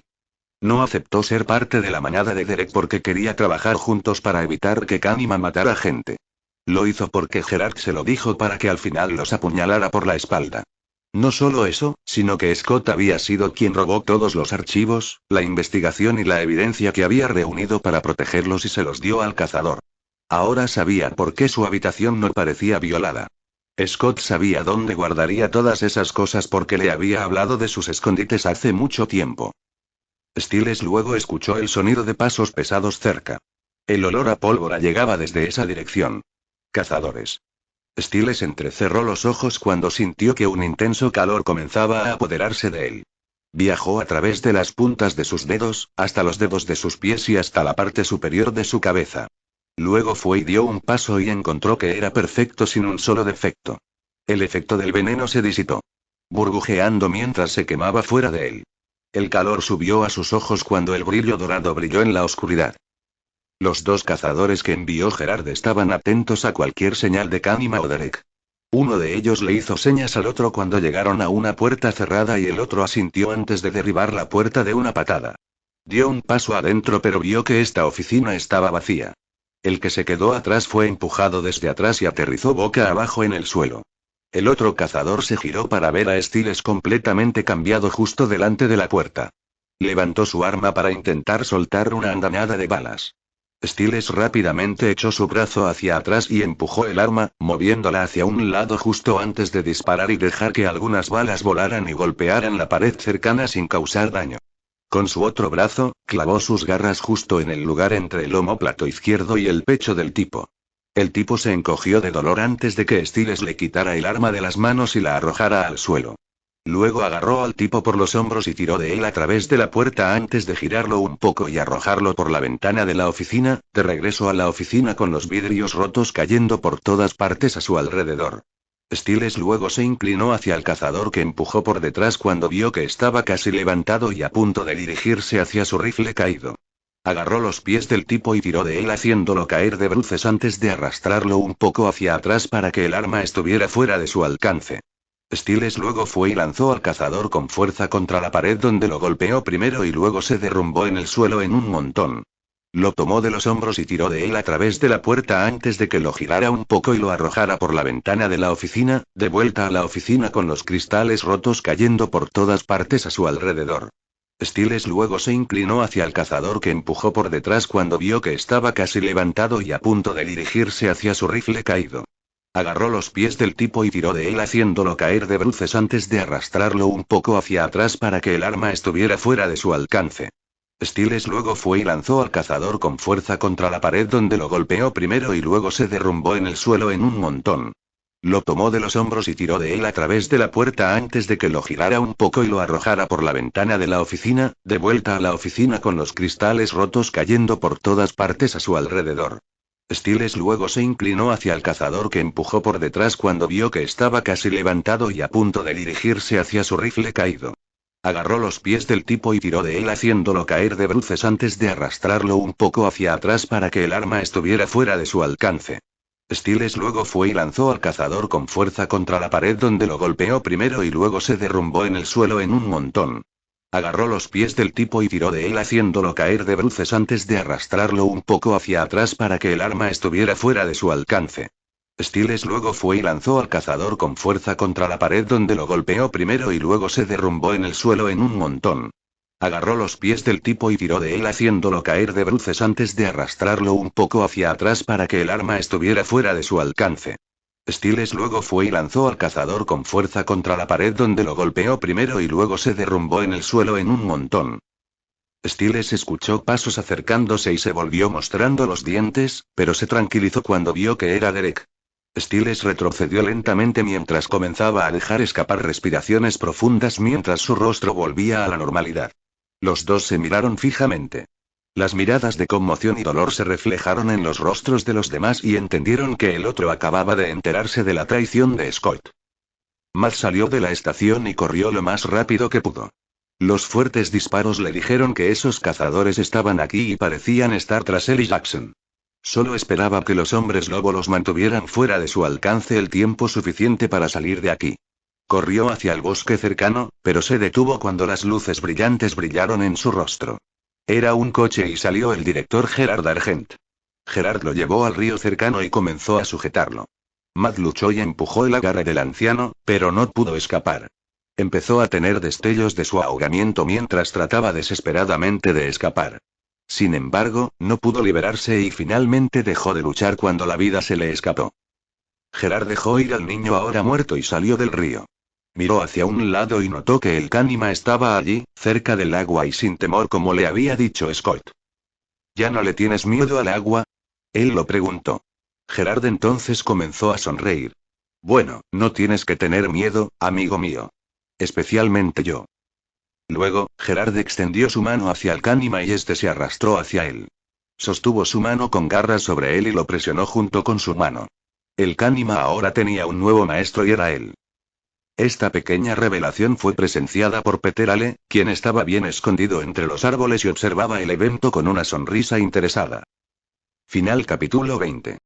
No aceptó ser parte de la manada de Derek porque quería trabajar juntos para evitar que Kanima matara gente. Lo hizo porque Gerard se lo dijo para que al final los apuñalara por la espalda. No solo eso, sino que Scott había sido quien robó todos los archivos, la investigación y la evidencia que había reunido para protegerlos y se los dio al cazador. Ahora sabía por qué su habitación no parecía violada. Scott sabía dónde guardaría todas esas cosas porque le había hablado de sus escondites hace mucho tiempo. Stiles luego escuchó el sonido de pasos pesados cerca. El olor a pólvora llegaba desde esa dirección. Cazadores. Stiles entrecerró los ojos cuando sintió que un intenso calor comenzaba a apoderarse de él. Viajó a través de las puntas de sus dedos, hasta los dedos de sus pies y hasta la parte superior de su cabeza. Luego fue y dio un paso y encontró que era perfecto sin un solo defecto. El efecto del veneno se disipó, burbujeando mientras se quemaba fuera de él. El calor subió a sus ojos cuando el brillo dorado brilló en la oscuridad. Los dos cazadores que envió Gerard estaban atentos a cualquier señal de Kanima o Derek. Uno de ellos le hizo señas al otro cuando llegaron a una puerta cerrada y el otro asintió antes de derribar la puerta de una patada. Dio un paso adentro pero vio que esta oficina estaba vacía. El que se quedó atrás fue empujado desde atrás y aterrizó boca abajo en el suelo. El otro cazador se giró para ver a Stiles completamente cambiado justo delante de la puerta. Levantó su arma para intentar soltar una andanada de balas. Stiles rápidamente echó su brazo hacia atrás y empujó el arma, moviéndola hacia un lado justo antes de disparar y dejar que algunas balas volaran y golpearan la pared cercana sin causar daño. Con su otro brazo, clavó sus garras justo en el lugar entre el omóplato izquierdo y el pecho del tipo. El tipo se encogió de dolor antes de que Stiles le quitara el arma de las manos y la arrojara al suelo. Luego agarró al tipo por los hombros y tiró de él a través de la puerta antes de girarlo un poco y arrojarlo por la ventana de la oficina, de regreso a la oficina con los vidrios rotos cayendo por todas partes a su alrededor. Stiles luego se inclinó hacia el cazador que empujó por detrás cuando vio que estaba casi levantado y a punto de dirigirse hacia su rifle caído. Agarró los pies del tipo y tiró de él haciéndolo caer de bruces antes de arrastrarlo un poco hacia atrás para que el arma estuviera fuera de su alcance. Stiles luego fue y lanzó al cazador con fuerza contra la pared donde lo golpeó primero y luego se derrumbó en el suelo en un montón. Lo tomó de los hombros y tiró de él a través de la puerta antes de que lo girara un poco y lo arrojara por la ventana de la oficina, de vuelta a la oficina con los cristales rotos cayendo por todas partes a su alrededor. Stiles luego se inclinó hacia el cazador que empujó por detrás cuando vio que estaba casi levantado y a punto de dirigirse hacia su rifle caído. Agarró los pies del tipo y tiró de él haciéndolo caer de bruces antes de arrastrarlo un poco hacia atrás para que el arma estuviera fuera de su alcance. Stiles luego fue y lanzó al cazador con fuerza contra la pared donde lo golpeó primero y luego se derrumbó en el suelo en un montón. Lo tomó de los hombros y tiró de él a través de la puerta antes de que lo girara un poco y lo arrojara por la ventana de la oficina, de vuelta a la oficina con los cristales rotos cayendo por todas partes a su alrededor. Stiles luego se inclinó hacia el cazador que empujó por detrás cuando vio que estaba casi levantado y a punto de dirigirse hacia su rifle caído. Agarró los pies del tipo y tiró de él haciéndolo caer de bruces antes de arrastrarlo un poco hacia atrás para que el arma estuviera fuera de su alcance. Stiles luego fue y lanzó al cazador con fuerza contra la pared donde lo golpeó primero y luego se derrumbó en el suelo en un montón. Agarró los pies del tipo y tiró de él haciéndolo caer de bruces antes de arrastrarlo un poco hacia atrás para que el arma estuviera fuera de su alcance. Stiles luego fue y lanzó al cazador con fuerza contra la pared donde lo golpeó primero y luego se derrumbó en el suelo en un montón. Agarró los pies del tipo y tiró de él haciéndolo caer de bruces antes de arrastrarlo un poco hacia atrás para que el arma estuviera fuera de su alcance. Stiles luego fue y lanzó al cazador con fuerza contra la pared donde lo golpeó primero y luego se derrumbó en el suelo en un montón. Stiles escuchó pasos acercándose y se volvió mostrando los dientes, pero se tranquilizó cuando vio que era Derek. Stiles retrocedió lentamente mientras comenzaba a dejar escapar respiraciones profundas mientras su rostro volvía a la normalidad. Los dos se miraron fijamente. Las miradas de conmoción y dolor se reflejaron en los rostros de los demás y entendieron que el otro acababa de enterarse de la traición de Scott. Matt salió de la estación y corrió lo más rápido que pudo. Los fuertes disparos le dijeron que esos cazadores estaban aquí y parecían estar tras él y Jackson. Solo esperaba que los hombres lobo los mantuvieran fuera de su alcance el tiempo suficiente para salir de aquí. Corrió hacia el bosque cercano, pero se detuvo cuando las luces brillantes brillaron en su rostro. Era un coche y salió el director Gerard Argent. Gerard lo llevó al río cercano y comenzó a sujetarlo. Matt luchó y empujó el agarre del anciano, pero no pudo escapar. Empezó a tener destellos de su ahogamiento mientras trataba desesperadamente de escapar. Sin embargo, no pudo liberarse y finalmente dejó de luchar cuando la vida se le escapó. Gerard dejó ir al niño ahora muerto y salió del río. Miró hacia un lado y notó que el Cánima estaba allí, cerca del agua y sin temor como le había dicho Scott. ¿Ya no le tienes miedo al agua? Él lo preguntó. Gerard entonces comenzó a sonreír. Bueno, no tienes que tener miedo, amigo mío. Especialmente yo. Luego, Gerard extendió su mano hacia el Cánima y este se arrastró hacia él. Sostuvo su mano con garras sobre él y lo presionó junto con su mano. El Cánima ahora tenía un nuevo maestro y era él. Esta pequeña revelación fue presenciada por Peter Ale, quien estaba bien escondido entre los árboles y observaba el evento con una sonrisa interesada. Final capítulo 20.